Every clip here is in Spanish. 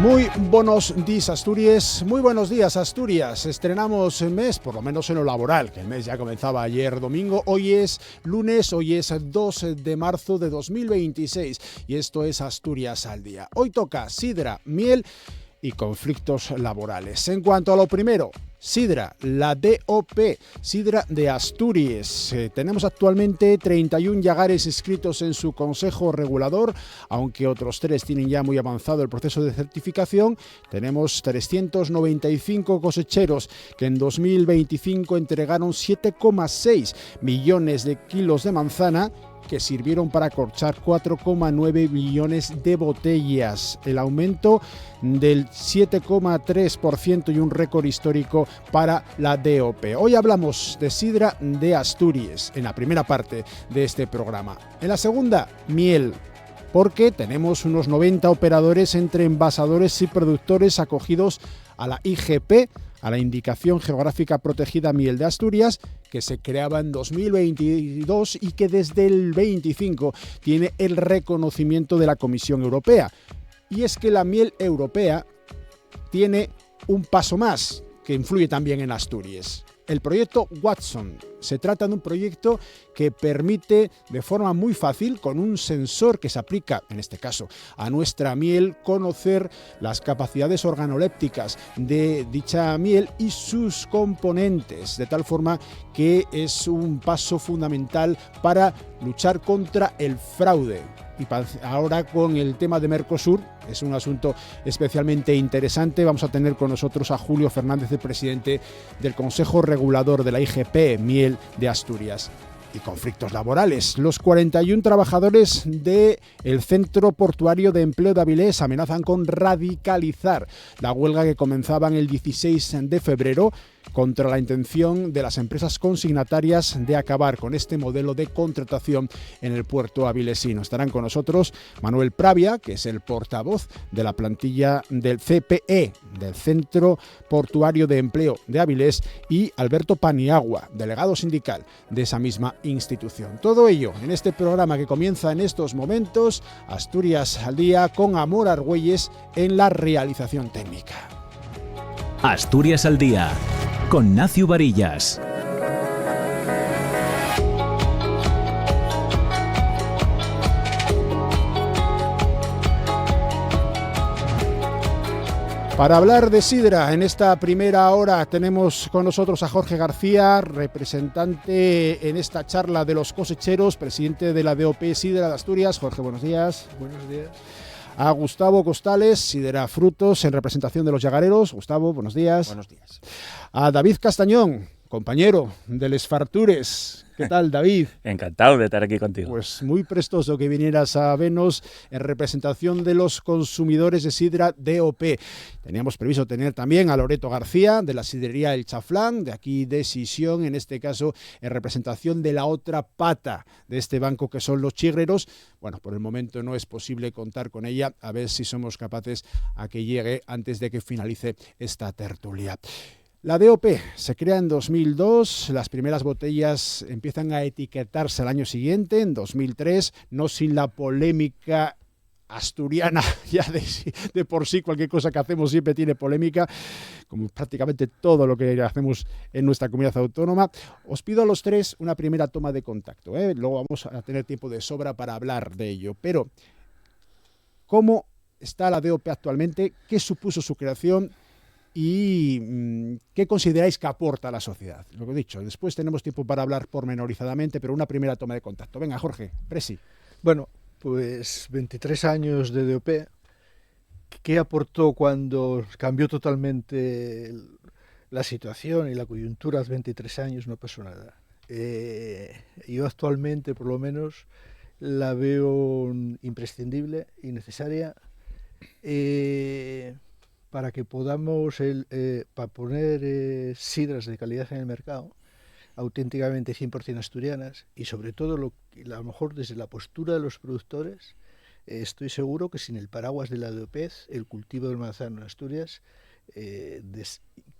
Muy buenos días, Asturias. Muy buenos días, Asturias. Estrenamos el mes, por lo menos en lo laboral, que el mes ya comenzaba ayer domingo. Hoy es lunes, hoy es 2 de marzo de 2026 y esto es Asturias al día. Hoy toca sidra, miel y conflictos laborales. En cuanto a lo primero, sidra, la DOP, sidra de Asturias. Tenemos actualmente 31 llagares inscritos en su consejo regulador, aunque otros 3 tienen ya muy avanzado el proceso de certificación. Tenemos 395 cosecheros que en 2025 entregaron 7,6 millones de kilos de manzana, que sirvieron para acorchar 4,9 millones de botellas. El aumento del 7,3% y un récord histórico para la DOP. Hoy hablamos de sidra de Asturias, en la primera parte de este programa. En la segunda, miel, porque tenemos unos 90 operadores entre envasadores y productores acogidos a la IGP, a la Indicación Geográfica Protegida Miel de Asturias, que se creaba en 2022 y que desde el 25 tiene el reconocimiento de la Comisión Europea. Y es que la miel europea tiene un paso más que influye también en Asturias. El proyecto Watson. Se trata de un proyecto que permite de forma muy fácil, con un sensor que se aplica, en este caso, a nuestra miel, conocer las capacidades organolépticas de dicha miel y sus componentes, de tal forma que es un paso fundamental para luchar contra el fraude. Y ahora con el tema de Mercosur, es un asunto especialmente interesante. Vamos a tener con nosotros a Julio Fernández, el presidente del Consejo Regulador de la IGP Miel de Asturias. Y conflictos laborales. Los 41 trabajadores del Centro Portuario de Empleo de Avilés amenazan con radicalizar la huelga que comenzaban el 16 de febrero contra la intención de las empresas consignatarias de acabar con este modelo de contratación en el puerto avilesino. Estarán con nosotros Manuel Pravia, que es el portavoz de la plantilla del CPE, del Centro Portuario de Empleo de Avilés, y Alberto Paniagua, delegado sindical de esa misma institución. Todo ello en este programa que comienza en estos momentos, Asturias al día, con Amor Argüelles en la realización técnica. Asturias al día, con Nacio Varillas. Para hablar de sidra, en esta primera hora tenemos con nosotros a Jorge García, representante en esta charla de los cosecheros, presidente de la DOP Sidra de Asturias. Jorge, buenos días. Buenos días. A Gustavo Costales, Sidra Frutos, en representación de los llagareros. Gustavo, buenos días. Buenos días. A David Castañón, compañero de Les Fartures. ¿Qué tal, David? Encantado de estar aquí contigo. Pues muy prestoso que vinieras a vernos en representación de los consumidores de sidra DOP. Teníamos previsto tener también a Loreto García, de la sidrería El Chaflán, de aquí de Sisión, en este caso en representación de la otra pata de este banco, que son los chigreros. Bueno, por el momento no es posible contar con ella, a ver si somos capaces a que llegue antes de que finalice esta tertulia. La DOP se crea en 2002, las primeras botellas empiezan a etiquetarse al año siguiente, en 2003, no sin la polémica asturiana, ya de por sí cualquier cosa que hacemos siempre tiene polémica, como prácticamente todo lo que hacemos en nuestra comunidad autónoma. Os pido a los tres una primera toma de contacto, luego vamos a tener tiempo de sobra para hablar de ello, pero ¿cómo está la DOP actualmente? ¿Qué supuso su creación? ¿Y qué consideráis que aporta a la sociedad? Lo que he dicho, después tenemos tiempo para hablar pormenorizadamente, pero una primera toma de contacto. Venga, Jorge, Presi. Bueno, pues 23 años de DOP. ¿Qué aportó cuando cambió totalmente la situación y la coyuntura? Hace 23 años no pasó nada. Yo actualmente, por lo menos, la veo imprescindible y necesaria. Para que podamos para poner sidras de calidad en el mercado, auténticamente 100% asturianas, y sobre todo, a lo mejor desde la postura de los productores, estoy seguro que sin el paraguas de la DOP, el cultivo del manzano en Asturias,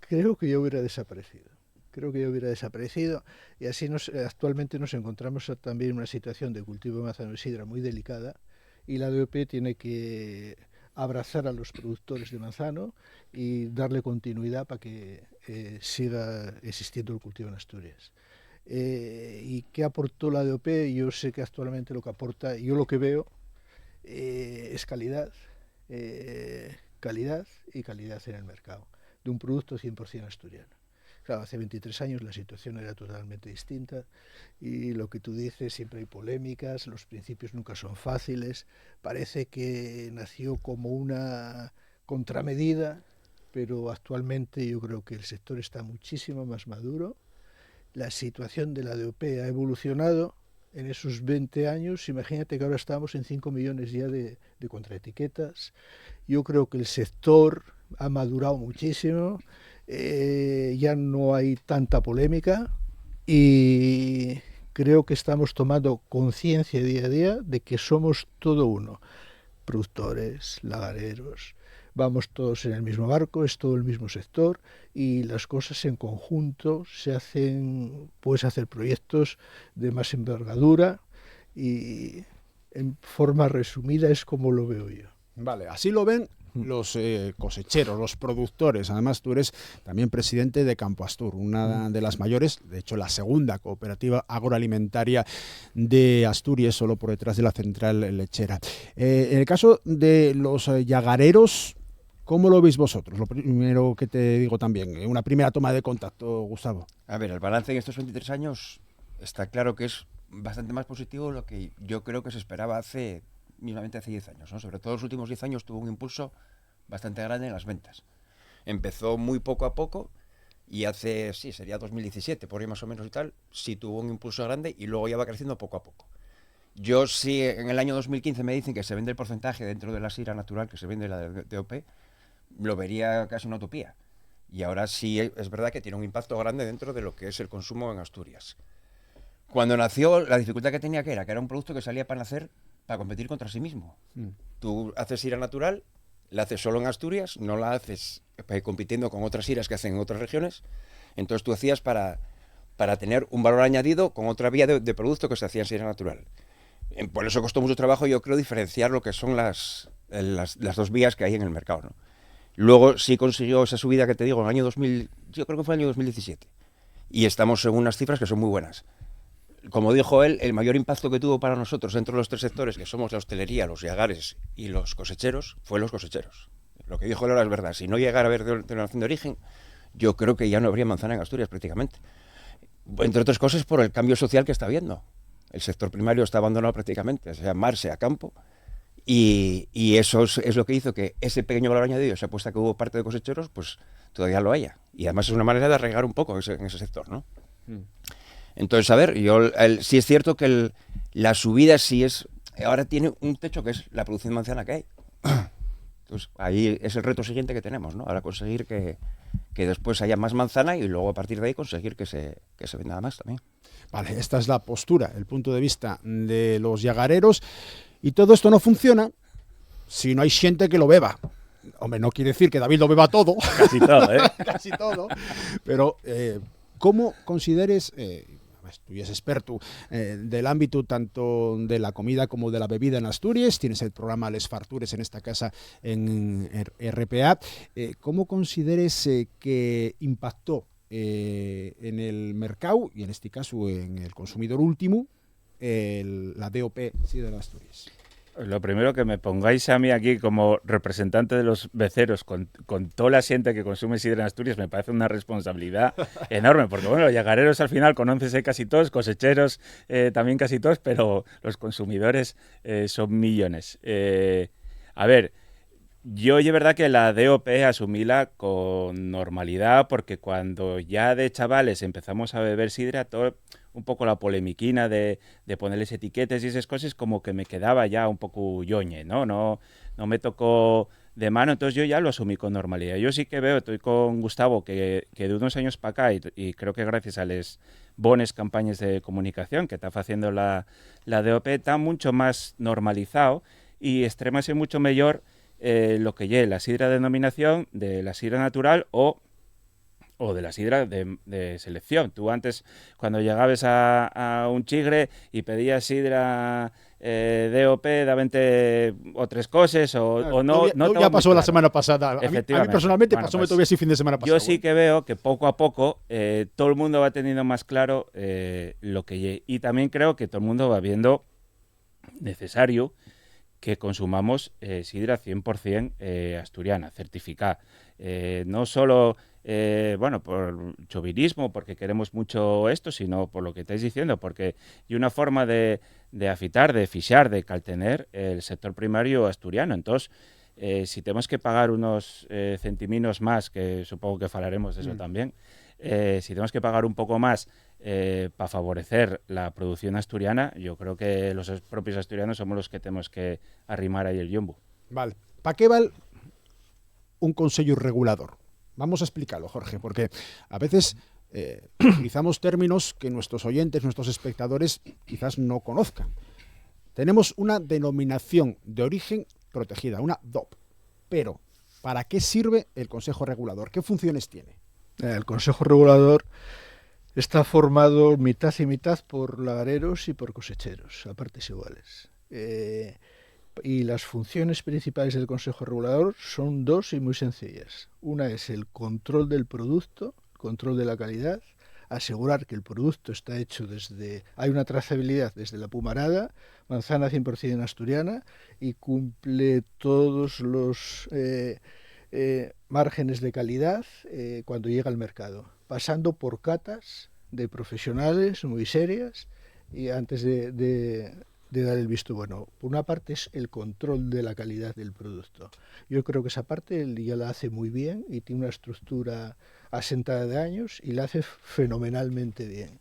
creo que ya hubiera desaparecido. Y así actualmente nos encontramos también en una situación de cultivo de manzano y sidra muy delicada, y la DOP tiene que abrazar a los productores de manzano y darle continuidad para que siga existiendo el cultivo en Asturias. ¿Y qué aportó la DOP? Yo sé que actualmente lo que aporta, yo lo que veo, es calidad, calidad y calidad en el mercado, de un producto 100% asturiano. Claro, hace 23 años la situación era totalmente distinta y lo que tú dices, siempre hay polémicas, los principios nunca son fáciles, parece que nació como una contramedida, pero actualmente yo creo que el sector está muchísimo más maduro, la situación de la DOP ha evolucionado en esos 20 años, imagínate que ahora estamos en 5 millones ya de contraetiquetas, yo creo que el sector ha madurado muchísimo, ya no hay tanta polémica y creo que estamos tomando conciencia día a día de que somos todo uno, productores, lagareros, vamos todos en el mismo barco, es todo el mismo sector y las cosas en conjunto se hacen, puedes hacer proyectos de más envergadura y en forma resumida es como lo veo yo. Vale, así lo ven los cosecheros, los productores. Además, tú eres también presidente de Campo Astur, una de las mayores, de hecho la segunda cooperativa agroalimentaria de Asturias, solo por detrás de la central lechera. En el caso de los llagareros, ¿cómo lo veis vosotros? Lo primero que te digo también, una primera toma de contacto, Gustavo. A ver, el balance en estos 23 años está claro que es bastante más positivo de lo que yo creo que se esperaba mismamente hace 10 años, ¿no? Sobre todo los últimos 10 años tuvo un impulso bastante grande en las ventas. Empezó muy poco a poco y sería 2017, por ahí más o menos y tal, sí tuvo un impulso grande y luego ya va creciendo poco a poco. Yo sí, en el año 2015 me dicen que se vende el porcentaje dentro de la sidra natural que se vende la DOP, lo vería casi una utopía. Y ahora sí es verdad que tiene un impacto grande dentro de lo que es el consumo en Asturias. Cuando nació, la dificultad que tenía que era un producto que salía para competir contra sí mismo. Tú haces sidra natural, la haces solo en Asturias, no la haces compitiendo con otras sidras que hacen en otras regiones. Entonces tú hacías para tener un valor añadido con otra vía de producto que se hacía en sidra natural. Por eso costó mucho trabajo, yo creo, diferenciar lo que son las dos vías que hay en el mercado, ¿no? Luego sí consiguió esa subida que te digo en el año 2000, yo creo que fue el año 2017. Y estamos en unas cifras que son muy buenas. Como dijo él, el mayor impacto que tuvo para nosotros dentro de los tres sectores, que somos la hostelería, los llagares y los cosecheros, fue los cosecheros. Lo que dijo él ahora es verdad. Si no llegara a haber denominación de origen, yo creo que ya no habría manzana en Asturias prácticamente. Entre otras cosas por el cambio social que está habiendo. El sector primario está abandonado prácticamente, sea mar, sea campo. Y eso es lo que hizo que ese pequeño valor añadido, esa apuesta que hubo parte de cosecheros, pues todavía lo haya. Y además es una manera de arraigar un poco en ese sector, ¿no? Entonces, a ver, sí es cierto que la subida ahora tiene un techo que es la producción de manzana que hay. Entonces, ahí es el reto siguiente que tenemos, ¿no? Ahora conseguir que después haya más manzana y luego a partir de ahí conseguir que se venda más también. Vale, esta es la postura, el punto de vista de los llagareros. Y todo esto no funciona si no hay gente que lo beba. Hombre, no quiere decir que David lo beba todo. Casi todo, ¿eh? Casi todo. Pero, ¿cómo consideres, tú ya eres experto del ámbito tanto de la comida como de la bebida en Asturias, tienes el programa Les Fartures en esta casa en RPA, ¿cómo consideres que impactó en el mercado y en este caso en el consumidor último la DOP Sidra de Asturias? Lo primero, que me pongáis a mí aquí como representante de los beceros con toda la gente que consume sidra en Asturias me parece una responsabilidad enorme, porque bueno, los llagareros al final conócense casi todos, cosecheros también casi todos, pero los consumidores son millones. A ver, yo es verdad que la DOP asumíla con normalidad, porque cuando ya de chavales empezamos a beber sidra, todo un poco la polemiquina de ponerles etiquetas y esas cosas, como que me quedaba ya un poco yoñe, ¿no? No me tocó de mano, entonces yo ya lo asumí con normalidad. Yo sí que veo, estoy con Gustavo, que de unos años para acá, y creo que gracias a las buenas campañas de comunicación que está haciendo la DOP, está mucho más normalizado y extremase mucho mejor lo que lleve la sidra de denominación de la sidra natural o o de la sidra de selección. Tú antes, cuando llegabas a un chigre y pedías sidra DOP, da 20 o 3 cosas, o no. No ya pasó la semana pasada. A mí personalmente bueno, pasó pues, todavía ese fin de semana pasado. Yo sí que veo que poco a poco todo el mundo va teniendo más claro lo que... Y también creo que todo el mundo va viendo necesario que consumamos sidra 100% asturiana, certificada. No solo, por chauvinismo, porque queremos mucho esto, sino por lo que estáis diciendo, porque hay una forma de afitar, de fichar, de caltener el sector primario asturiano. Entonces, si tenemos que pagar unos centiminos más, que supongo que falaremos de eso también, si tenemos que pagar un poco más para favorecer la producción asturiana, yo creo que los propios asturianos somos los que tenemos que arrimar ahí el yombo. Vale. ¿Para qué vale un consejo regulador? Vamos a explicarlo, Jorge, porque a veces utilizamos términos que nuestros oyentes, nuestros espectadores quizás no conozcan. Tenemos una denominación de origen protegida, una DOP. Pero, ¿para qué sirve el Consejo Regulador? ¿Qué funciones tiene? El Consejo Regulador está formado mitad y mitad por lagareros y por cosecheros, a partes iguales. Y las funciones principales del Consejo Regulador son dos y muy sencillas. Una es el control del producto, control de la calidad, asegurar que el producto está hecho hay una trazabilidad desde la pumarada, manzana 100% asturiana, y cumple todos los márgenes de calidad cuando llega al mercado, pasando por catas de profesionales muy serias y antes de dar el visto bueno. Por una parte es el control de la calidad del producto. Yo creo que esa parte él ya la hace muy bien y tiene una estructura asentada de años y la hace fenomenalmente bien.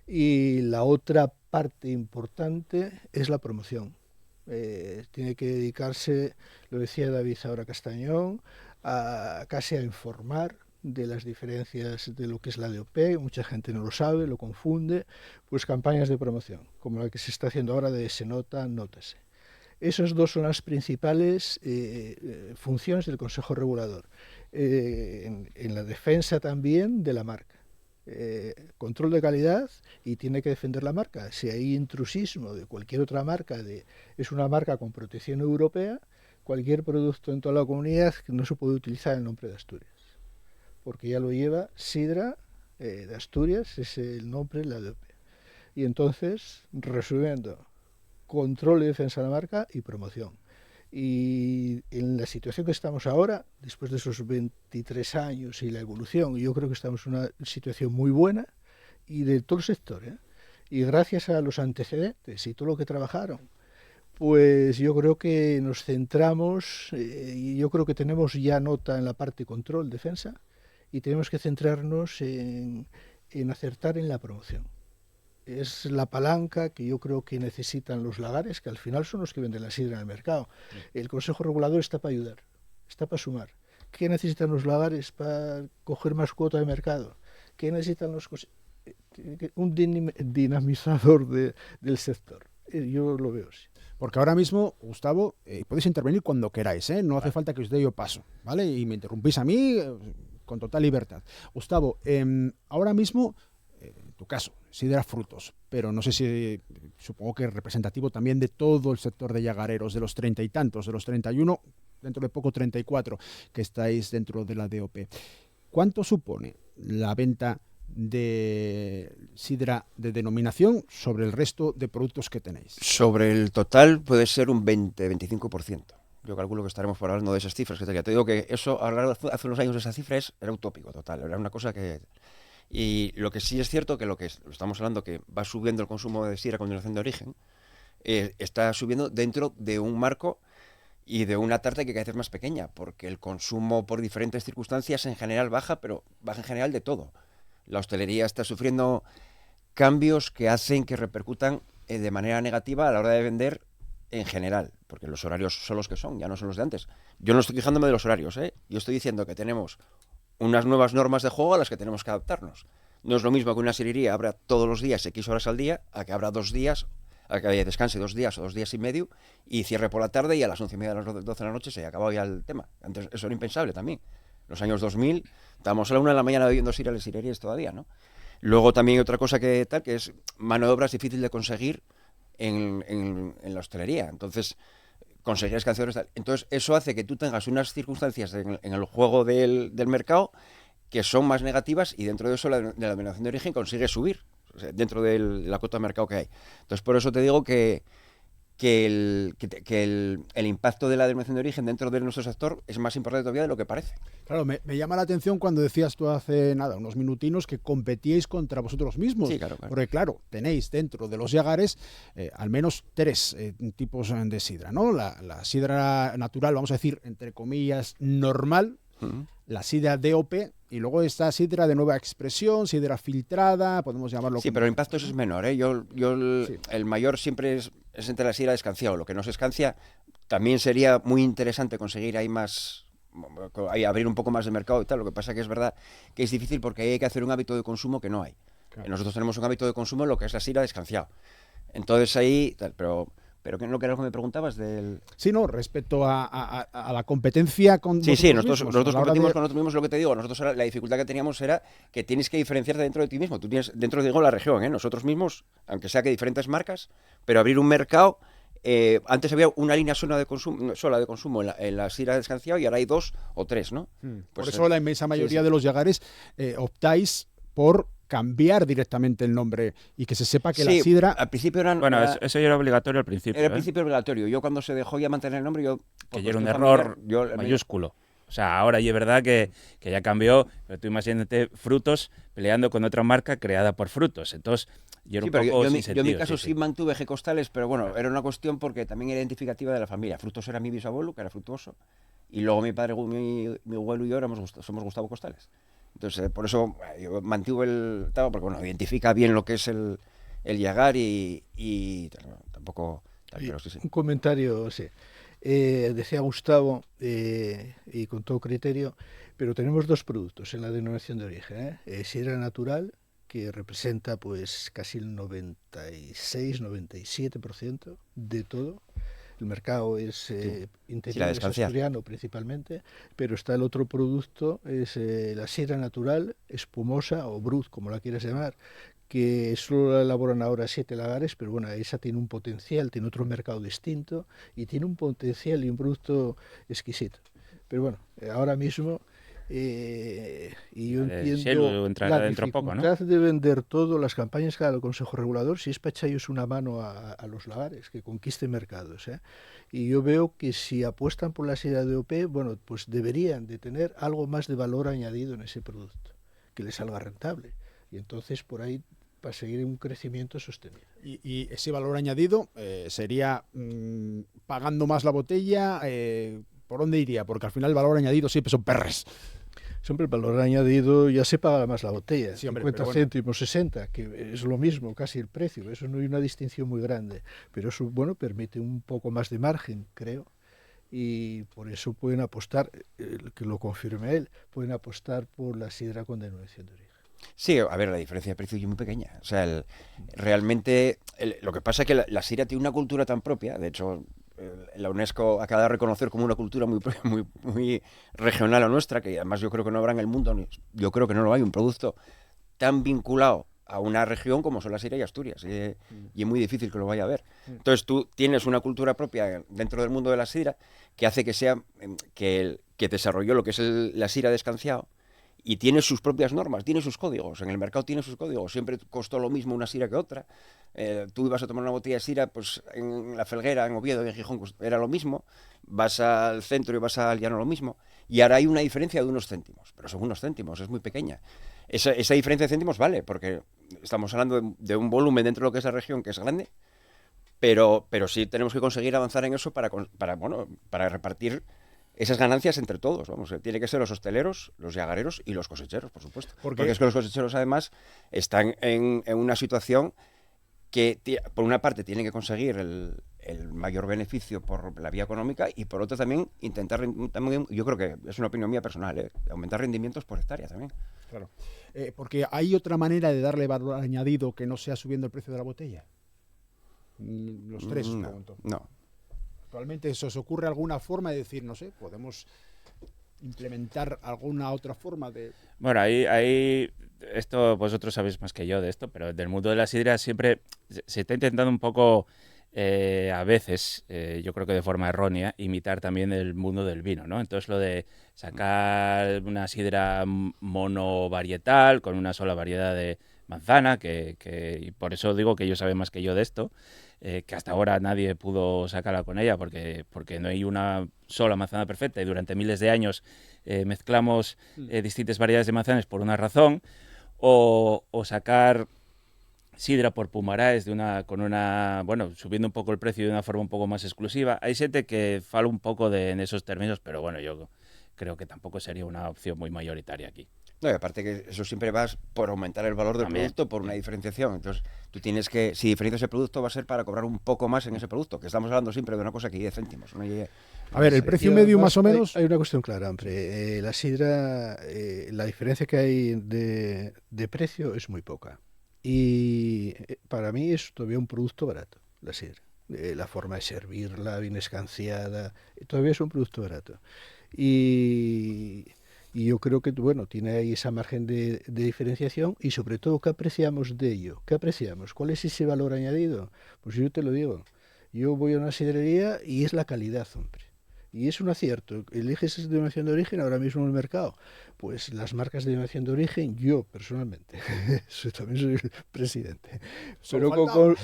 Y la otra parte importante es la promoción. Tiene que dedicarse, lo decía David ahora Castañón, casi a informar de las diferencias de lo que es la DOP. Mucha gente no lo sabe, lo confunde. Pues campañas de promoción, como la que se está haciendo ahora de Se Nota, Nótese. Esas dos son las principales funciones del Consejo Regulador. En la defensa también de la marca. Control de calidad, y tiene que defender la marca. Si hay intrusismo de cualquier otra marca, es una marca con protección europea, cualquier producto en toda la comunidad no se puede utilizar el nombre de Asturias, porque ya lo lleva sidra de Asturias, es el nombre, la DOP. Y entonces, resumiendo, control y defensa de la marca y promoción. Y en la situación que estamos ahora, después de esos 23 años y la evolución, yo creo que estamos en una situación muy buena, y de todo el sector, y gracias a los antecedentes y todo lo que trabajaron, pues yo creo que nos centramos, y yo creo que tenemos ya nota en la parte control, defensa, y tenemos que centrarnos en acertar en la promoción. Es la palanca que yo creo que necesitan los lagares, que al final son los que venden la sidra en el mercado. El Consejo Regulador está para ayudar, está para sumar. ¿Qué necesitan los lagares para coger más cuota de mercado? ¿Qué necesitan un dinamizador del sector? Yo lo veo así. Porque ahora mismo, Gustavo, podéis intervenir cuando queráis, no hace falta que os dé yo paso, ¿vale? Y me interrumpís a mí con total libertad. Gustavo, ahora mismo, en tu caso, sidra frutos, pero no sé si, supongo que es representativo también de todo el sector de llagareros, de los 30 y tantos, de los 31, dentro de poco 34, que estáis dentro de la DOP. ¿Cuánto supone la venta de sidra de denominación sobre el resto de productos que tenéis? Sobre el total puede ser un 20-25%. Yo calculo que estaremos por hablando de esas cifras. Que te digo que eso, hace unos años esa cifra era utópico total, era una cosa que... Y lo que sí es cierto, que lo estamos hablando, que va subiendo el consumo de sidra con denominación de origen, está subiendo dentro de un marco y de una tarta que cada vez es más pequeña, porque el consumo por diferentes circunstancias en general baja, pero baja en general de todo. La hostelería está sufriendo cambios que hacen que repercutan de manera negativa a la hora de vender en general, porque los horarios son los que son, ya no son los de antes. Yo no estoy quejándome de los horarios, yo estoy diciendo que tenemos unas nuevas normas de juego a las que tenemos que adaptarnos. No es lo mismo que una sidrería abra todos los días X horas al día, a que abra 2 días, a que descanse 2 días o 2 días y medio y cierre por la tarde, y a las 11:30 de las 12 de la noche se ha acabado ya el tema. Antes eso era impensable también. los años 2000, estábamos a la 1 de la mañana bebiendo sidra en las sidrerías todavía, ¿no? Luego también hay otra cosa que es mano de obra es difícil de conseguir en la hostelería. Entonces, conseguir escanciadores. Entonces, eso hace que tú tengas unas circunstancias en el juego del mercado que son más negativas, y dentro de eso de la denominación de origen consigue subir, o sea, dentro de la cuota de mercado que hay. Entonces, por eso te digo que el impacto de la denominación de origen dentro de nuestro sector es más importante todavía de lo que parece. Claro, me llama la atención cuando decías tú hace unos minutinos, que competíais contra vosotros mismos. Sí, claro. Porque claro, tenéis dentro de los Yagares al menos 3 tipos de sidra, ¿no? La sidra natural, vamos a decir, entre comillas, normal, la sidra DOP, y luego esta sidra de nueva expresión, sidra filtrada, podemos llamarlo... Sí, pero el impacto eso es menor, ¿eh? El mayor siempre es entre la sidra descanciada. Lo que no se escancia, también sería muy interesante conseguir ahí abrir un poco más de mercado y tal. Lo que pasa que es verdad que es difícil, porque ahí hay que hacer un hábito de consumo que no hay. Claro. Nosotros tenemos un hábito de consumo en lo que es la sidra descanciada. Entonces ahí... Pero ¿qué es lo que me preguntabas del...? Sí, no, respecto a la competencia con... Sí, nosotros competimos con nosotros mismos, lo que te digo. Nosotros la dificultad que teníamos era que tienes que diferenciarte dentro de ti mismo. Tú tienes dentro de la región, nosotros mismos, aunque sea que diferentes marcas, pero abrir un mercado... antes había una línea sola de consumo en la sidra descanciada, y ahora hay 2 o 3, ¿no? Por eso la inmensa mayoría de los Yagares optáis por cambiar directamente el nombre y que se sepa que la sidra... al principio eran... Bueno, eso ya era obligatorio al principio. Era al principio obligatorio. Yo, cuando se dejó ya mantener el nombre, que ya era un error mayúsculo. O sea, ahora ya es verdad que ya cambió, pero tú imagínate Frutos peleando con otra marca creada por Frutos. Entonces, yo en mi caso sí mantuve G. Costales, pero bueno, era una cuestión porque también era identificativa de la familia. Frutos era mi bisabuelo, que era fructuoso, y luego mi padre, mi abuelo y yo somos Gustavo Costales. Entonces, por eso yo mantuve el tema, porque bueno, identifica bien lo que es el Yagar y tampoco... Pero sí. Un comentario, sí. Decía Gustavo, y con todo criterio, pero tenemos 2 productos en la denominación de origen. Sidra natural, que representa pues casi el 96-97% de todo. El mercado es interior, es asturiano principalmente, pero está el otro producto, es la sidra natural, espumosa o brut, como la quieras llamar, que solo la elaboran ahora 7 lagares, pero bueno, esa tiene un potencial, tiene otro mercado distinto y tiene un potencial y un producto exquisito. Pero bueno, ahora mismo... y yo entiendo la dificultad de vender todo, las campañas que da el Consejo Regulador, si es para echarles una mano a los lagares, que conquisten mercados. Y yo veo que si apuestan por la sidra DOP, bueno, pues deberían de tener algo más de valor añadido en ese producto, que les salga rentable. Y entonces por ahí para seguir un crecimiento sostenido. Y ese valor añadido sería pagando más la botella, ¿por dónde iría? Porque al final el valor añadido siempre son perres. Siempre el valor añadido ya se paga más la botella, sí, hombre, 50 céntimos, 60, que es lo mismo, casi el precio, eso no hay una distinción muy grande, pero eso, bueno, permite un poco más de margen, creo, y por eso pueden apostar, que lo confirme él, pueden apostar por la sidra con denominación de origen. Sí, a ver, la diferencia de precio es muy pequeña. O sea, realmente, lo que pasa es que la sidra tiene una cultura tan propia, de hecho... La UNESCO acaba de reconocer como una cultura muy regional a nuestra, que además yo creo que no habrá en el mundo, yo creo que no lo hay, un producto tan vinculado a una región como son la sidra y Asturias, y es muy difícil que lo vaya a haber. Entonces tú tienes una cultura propia dentro del mundo de la sidra que hace que sea que desarrolló lo que es la sidra descanciado, y tiene sus propias normas, tiene sus códigos, en el mercado tiene sus códigos, siempre costó lo mismo una sidra que otra. Tú ibas a tomar una botella de sidra, pues en La Felguera, en Oviedo, en Gijón, pues, era lo mismo, vas al centro y vas al llano lo mismo, y ahora hay una diferencia de unos céntimos, pero son unos céntimos, es muy pequeña. Esa diferencia de céntimos vale, porque estamos hablando de un volumen dentro de lo que es la región que es grande, pero sí tenemos que conseguir avanzar en eso para repartir esas ganancias entre todos. Vamos, tiene que ser los hosteleros, los yagareros y los cosecheros, por supuesto. Porque es que los cosecheros, además, están en una situación que, por una parte, tienen que conseguir el mayor beneficio por la vía económica, y por otra también intentar, yo creo que es una opinión mía personal, aumentar rendimientos por hectárea también. Claro. Porque hay otra manera de darle valor añadido que no sea subiendo el precio de la botella. Los 3, pregunto. No. ¿Actualmente se os ocurre alguna forma de decir, no sé, podemos implementar alguna otra forma de... Bueno, ahí esto vosotros sabéis más que yo de esto, pero del mundo de la sidra siempre se está intentando un poco, a veces, yo creo que de forma errónea, imitar también el mundo del vino, ¿no? Entonces lo de sacar una sidra monovarietal con una sola variedad de manzana, y por eso digo que ellos saben más que yo de esto, que hasta ahora nadie pudo sacarla con ella porque no hay una sola manzana perfecta y durante miles de años mezclamos distintas variedades de manzanas por una razón, o sacar sidra por Pumaráes subiendo un poco el precio de una forma un poco más exclusiva. Hay gente que fala un poco en esos términos, pero bueno, yo creo que tampoco sería una opción muy mayoritaria aquí. No, y aparte que eso siempre vas por aumentar el valor del producto, por una diferenciación. Entonces, tú tienes que, si diferencias el producto, va a ser para cobrar un poco más en ese producto, que estamos hablando siempre de una cosa que 10 céntimos. ¿No? A ver, el precio medio más o menos... Hay una cuestión clara, hombre. La sidra, la diferencia que hay de precio es muy poca. Y para mí es todavía un producto barato, la sidra. La forma de servirla, bien escanciada, todavía es un producto barato. Y yo creo que, bueno, tiene ahí esa margen de diferenciación y sobre todo, ¿qué apreciamos de ello? ¿Qué apreciamos? ¿Cuál es ese valor añadido? Pues yo te lo digo, yo voy a una sidrería y es la calidad, hombre. Y es un acierto. Eliges esa denominación de origen ahora mismo en el mercado. Pues las marcas de denominación de origen, yo personalmente, también soy el presidente, pero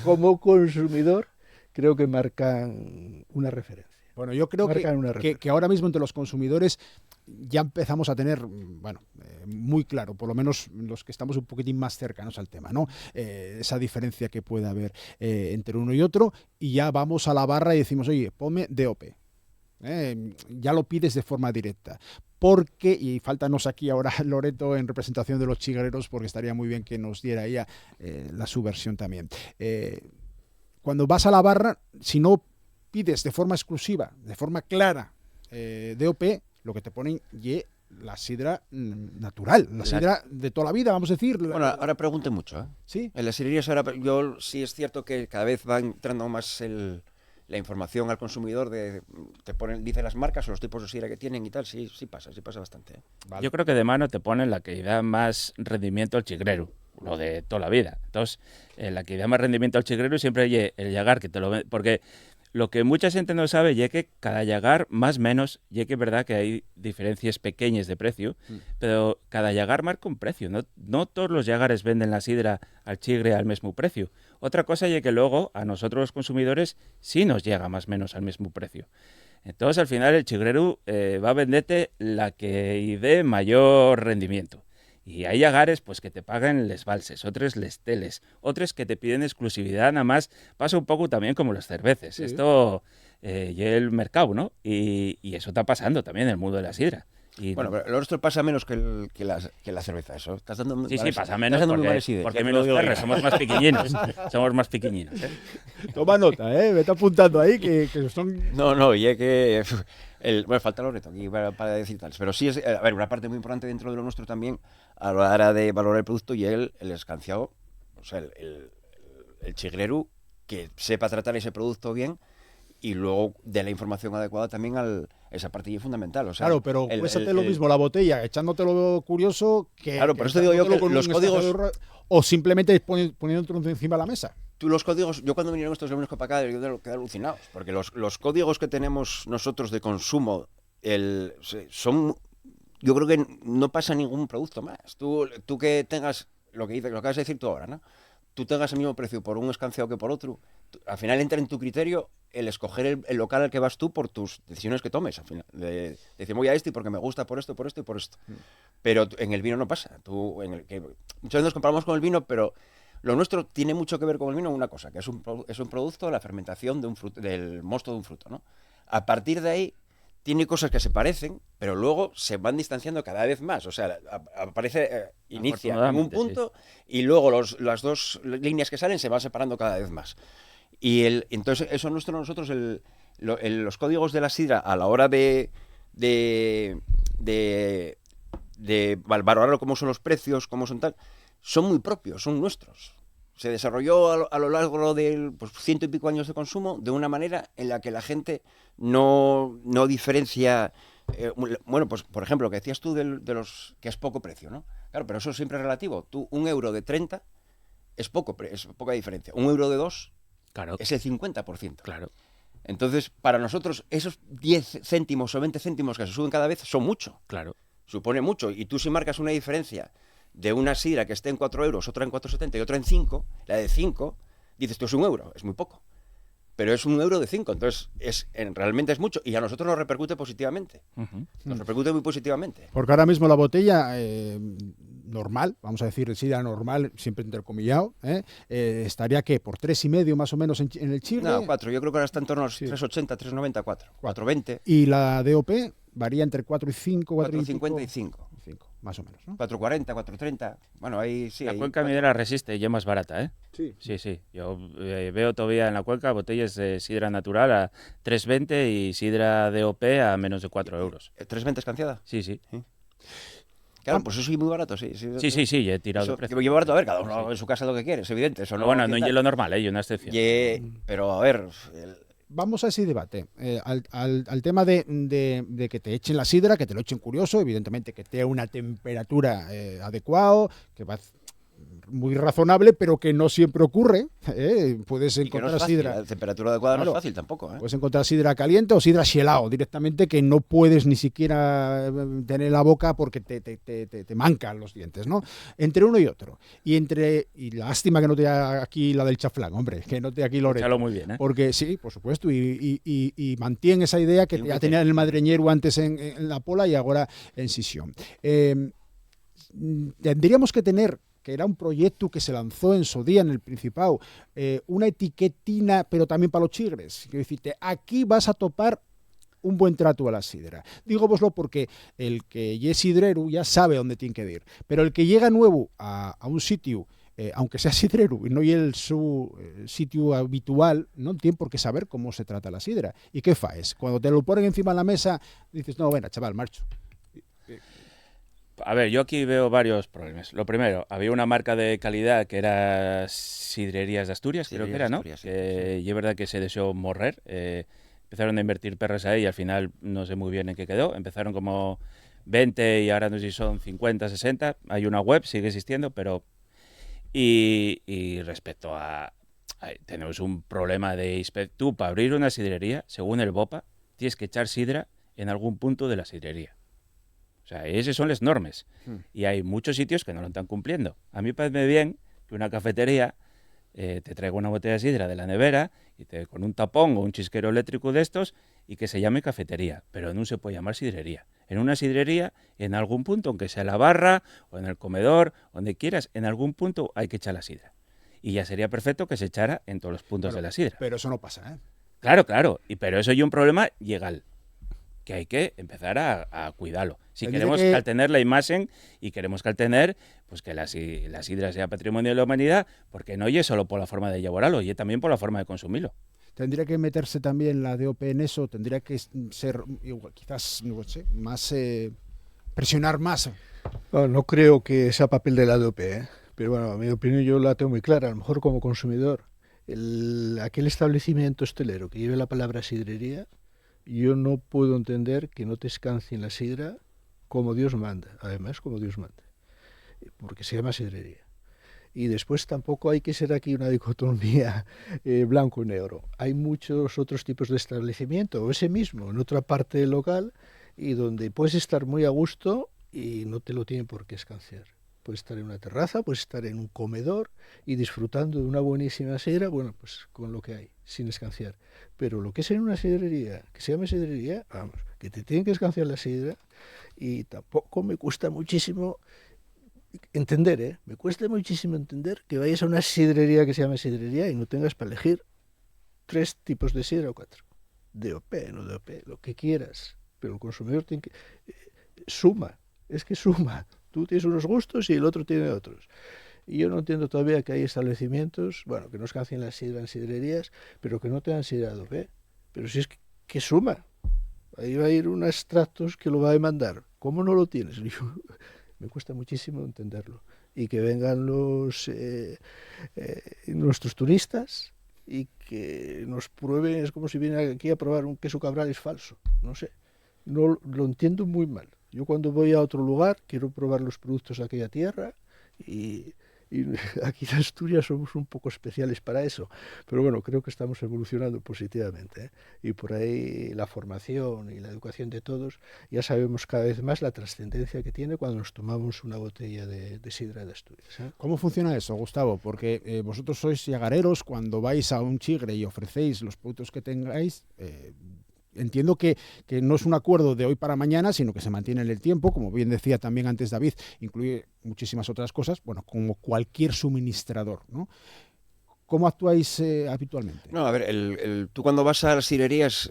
como consumidor creo que marcan una referencia. Bueno, yo creo que ahora mismo entre los consumidores ya empezamos a tener, muy claro, por lo menos los que estamos un poquitín más cercanos al tema, ¿no? Esa diferencia que puede haber entre uno y otro, y ya vamos a la barra y decimos, oye, ponme DOP. Ya lo pides de forma directa. Porque, y faltanos aquí ahora Loreto en representación de los chigreros, porque estaría muy bien que nos diera ella su versión también. Cuando vas a la barra, si no pides de forma exclusiva, de forma clara, DOP, lo que te ponen la sidra natural, la sidra de toda la vida, vamos a decir. Bueno, ahora pregunte mucho, ¿eh? Sí. En las sidrerías ahora, yo sí es cierto que cada vez va entrando más la información al consumidor, dice las marcas o los tipos de sidra que tienen y tal, sí pasa bastante, ¿eh? Vale. Yo creo que de mano te ponen la que da más rendimiento al chigrero, lo de toda la vida. Entonces, la que da más rendimiento al chigrero siempre hay el llagar, que te lo porque lo que mucha gente no sabe es que cada llagar, más o menos, que es verdad que hay diferencias pequeñas de precio, pero cada llagar marca un precio. No todos los llagares venden la sidra al chigre al mismo precio. Otra cosa es que luego a nosotros los consumidores sí nos llega más o menos al mismo precio. Entonces, al final, el chigrero va a venderte la que dé mayor rendimiento. Y hay llagares pues que te pagan les valses, otros les teles, otros que te piden exclusividad, nada más. Pasa un poco también como las cervezas. Sí. Esto y el mercado, ¿no? Y eso está pasando también en el mundo de la sidra. Y bueno, pero lo nuestro pasa menos que la cerveza, eso. Estás dando sí, pasa menos porque menos perros, somos más pequeñinos. Somos más pequeñinos. Toma nota, me está apuntando ahí que son... No, y es que... Bueno, falta Loreto aquí para decir tal. Pero sí es, a ver, una parte muy importante dentro de lo nuestro también, a la hora de valorar el producto y el escanciado, o sea, el chigrero que sepa tratar ese producto bien y luego de la información adecuada también esa parte es fundamental. O sea, claro, pero cuéstate lo mismo la botella, echándotelo curioso que... Claro, por eso digo yo que los códigos... O simplemente poniéndolo encima de la mesa. Tú los códigos, yo cuando vinieron estos alumnos para acá, yo quedé alucinados, porque los códigos que tenemos nosotros de consumo son... Yo creo que no pasa ningún producto más. Tú que tengas, lo que acabas de decir tú ahora, ¿no? Tú tengas el mismo precio por un escanciado que por otro, al final entra en tu criterio el escoger el local al que vas tú por tus decisiones que tomes. Al final, decir, voy a este porque me gusta por esto y por esto. Pero en el vino no pasa. Muchas veces nos comparamos con el vino, pero lo nuestro tiene mucho que ver con el vino una cosa, que es un producto de la fermentación del mosto de un fruto, ¿no? A partir de ahí tiene cosas que se parecen, pero luego se van distanciando cada vez más. O sea, inicia en un punto y luego las dos líneas que salen se van separando cada vez más. Y entonces eso nosotros los códigos de la sidra a la hora de valorarlo, cómo son los precios, cómo son tal, son muy propios, son nuestros. Se desarrolló a lo largo de 100 y pico años de consumo de una manera en la que la gente no diferencia Bueno, pues por ejemplo, lo que decías tú de los que es poco precio, ¿no? Claro, pero eso siempre es relativo. Tú, 1 euro de 30 es es poca diferencia. 1 euro de 2 Claro, es el 50%. claro. Entonces, para nosotros, esos 10 céntimos o 20 céntimos que se suben cada vez son mucho. Claro. Supone mucho. Y tú, si marcas una diferencia de una sidra que esté en 4 euros, otra en 4,70 y otra en 5, la de 5, dices, esto es 1 euro, es muy poco. Pero es 1 euro de 5, entonces realmente es mucho. Y a nosotros nos repercute positivamente. Ujú. Nos repercute muy positivamente. Porque ahora mismo la botella normal, vamos a decir, el sidra normal, siempre entrecomillado, estaría, ¿qué? ¿Por 3,5 más o menos en el Chile? No, 4. Yo creo que ahora está en torno a los Sí. 3,80, 3,90, 4. 4,20, Y la DOP varía entre 4 y 5, 4,50 y 5. 5, más o menos, ¿no? 4,40, 4,30. Bueno, ahí sí. La ahí, cuenca minera resiste y es más barata, ¿eh? Sí. Sí, sí. Yo veo todavía en la cuenca botellas de sidra natural a 3,20 y sidra DOP a menos de 4 euros. 3,20 escanciada. Sí, sí. Claro, pues eso sí, muy barato, sí. Sí, he tirado de Eso, precio. muy barato, a ver, cada uno en su casa lo que quiere, es evidente. Eso no, Bueno, no ¿qué en tal? hielo normal, ¿eh? Y una excepción. Pero a ver, Vamos a ese debate, al tema de que te echen la sidra, que te lo echen curioso, evidentemente que te dé una temperatura adecuada, que va muy razonable, pero que no siempre ocurre. Puedes y que no encontrar es fácil, sidra. la temperatura adecuada no Claro. es fácil tampoco, ¿eh? Puedes encontrar sidra caliente o sidra xelao directamente, que no puedes ni siquiera tener en la boca porque te mancan los dientes, ¿no? Entre uno y otro. Y lástima que no te haga aquí la del chaflán, hombre, que no te aquí Loreto. Échalo muy bien, ¿eh? Porque sí, por supuesto, y mantiene esa idea que Sí, ya un tenía en el madreñero antes en la Pola y ahora en Sisión. Tendríamos que tener, que era un proyecto que se lanzó en su día en el Principado, una etiquetina, pero también para los chigres. Quiero decirte, aquí vas a topar un buen trato a la sidra. Digo voslo porque el que es sidrero ya sabe dónde tiene que ir, pero el que llega nuevo a un sitio, aunque sea sidrero y no es su sitio habitual, no tiene por qué saber cómo se trata la sidra. ¿Y qué faes? Cuando te lo ponen encima de la mesa, dices, no, venga, chaval, marcho. A ver, yo aquí veo varios problemas. Lo primero, había una marca de calidad que era Sidrerías de Asturias, creo que era, ¿no? Sidrerías de Que y es verdad que se deseó morrer. Empezaron a invertir perras ahí y al final no sé muy bien en qué quedó. Empezaron como 20 y ahora no sé si son 50, 60. Hay una web, sigue existiendo, pero... Y respecto tenemos un problema de... Tú, para abrir una sidrería, según el BOPA, tienes que echar sidra en algún punto de la sidrería. O sea, esas son las normas. Y hay muchos sitios que no lo están cumpliendo. A mí me parece bien que una cafetería te traiga una botella de sidra de la nevera y con un tapón o un chisquero eléctrico de estos y que se llame cafetería. Pero no se puede llamar sidrería. En una sidrería, en algún punto, aunque sea en la barra o en el comedor, donde quieras, en algún punto hay que echar la sidra. Y ya sería perfecto que se echara en todos los puntos de la sidra. Pero eso no pasa, ¿eh? Claro. Pero eso es un problema legal, que hay que empezar a cuidarlo. Si Tendría queremos que- que al tener la imagen y queremos que al tener, pues que la sidra sea patrimonio de la humanidad, porque no oye solo por la forma de elaborarlo, oye también por la forma de consumirlo. Tendría que meterse también la DOP en eso, tendría que ser, igual, quizás, no sé, más, presionar más. Bueno, no creo que sea papel de la DOP, ¿eh? Pero bueno, a mi opinión yo la tengo muy clara. A lo mejor como consumidor, aquel establecimiento hostelero que lleve la palabra sidrería, yo no puedo entender que no te escancien la sidra como Dios manda, además como Dios manda, porque se llama sidrería. Y después tampoco hay que ser aquí una dicotomía blanco y negro. Hay muchos otros tipos de establecimiento, o ese mismo, en otra parte del local, y donde puedes estar muy a gusto y no te lo tienen por qué escanciar. Puedes estar en una terraza, puedes estar en un comedor y disfrutando de una buenísima sidra, bueno, pues con lo que hay, sin escanciar. Pero lo que es en una sidrería, que se llame sidrería, vamos, que te tienen que escanciar la sidra, y tampoco me cuesta muchísimo entender, ¿eh? Me cuesta muchísimo entender que vayas a una sidrería que se llame sidrería y no tengas para elegir 3 tipos de sidra o 4. DOP, no DOP, lo que quieras. Pero el consumidor tiene que... suma, es que suma. Tú tienes unos gustos y el otro tiene otros. Y yo no entiendo todavía que hay establecimientos, bueno, que no escancien la sidra en sidrerías, pero que no tengan sidra DOP. Pero si es que suma. Ahí va a ir un extractos que lo va a demandar. ¿Cómo no lo tienes? Me cuesta muchísimo entenderlo. Y que vengan nuestros turistas y que nos prueben, es como si vienen aquí a probar un queso Cabrales falso, no sé. no lo entiendo muy mal. Yo cuando voy a otro lugar quiero probar los productos de aquella tierra y aquí en Asturias somos un poco especiales para eso. Pero bueno, creo que estamos evolucionando positivamente, ¿eh? Y por ahí la formación y la educación de todos, ya sabemos cada vez más la trascendencia que tiene cuando nos tomamos una botella de sidra de Asturias, ¿eh? ¿Cómo funciona eso, Gustavo? Porque vosotros sois llagareros, cuando vais a un chigre y ofrecéis los productos que tengáis, entiendo que no es un acuerdo de hoy para mañana, sino que se mantiene en el tiempo, como bien decía también antes David, incluye muchísimas otras cosas, bueno, como cualquier suministrador, ¿no? ¿Cómo actuáis habitualmente? No, a ver, tú cuando vas a las sirerías,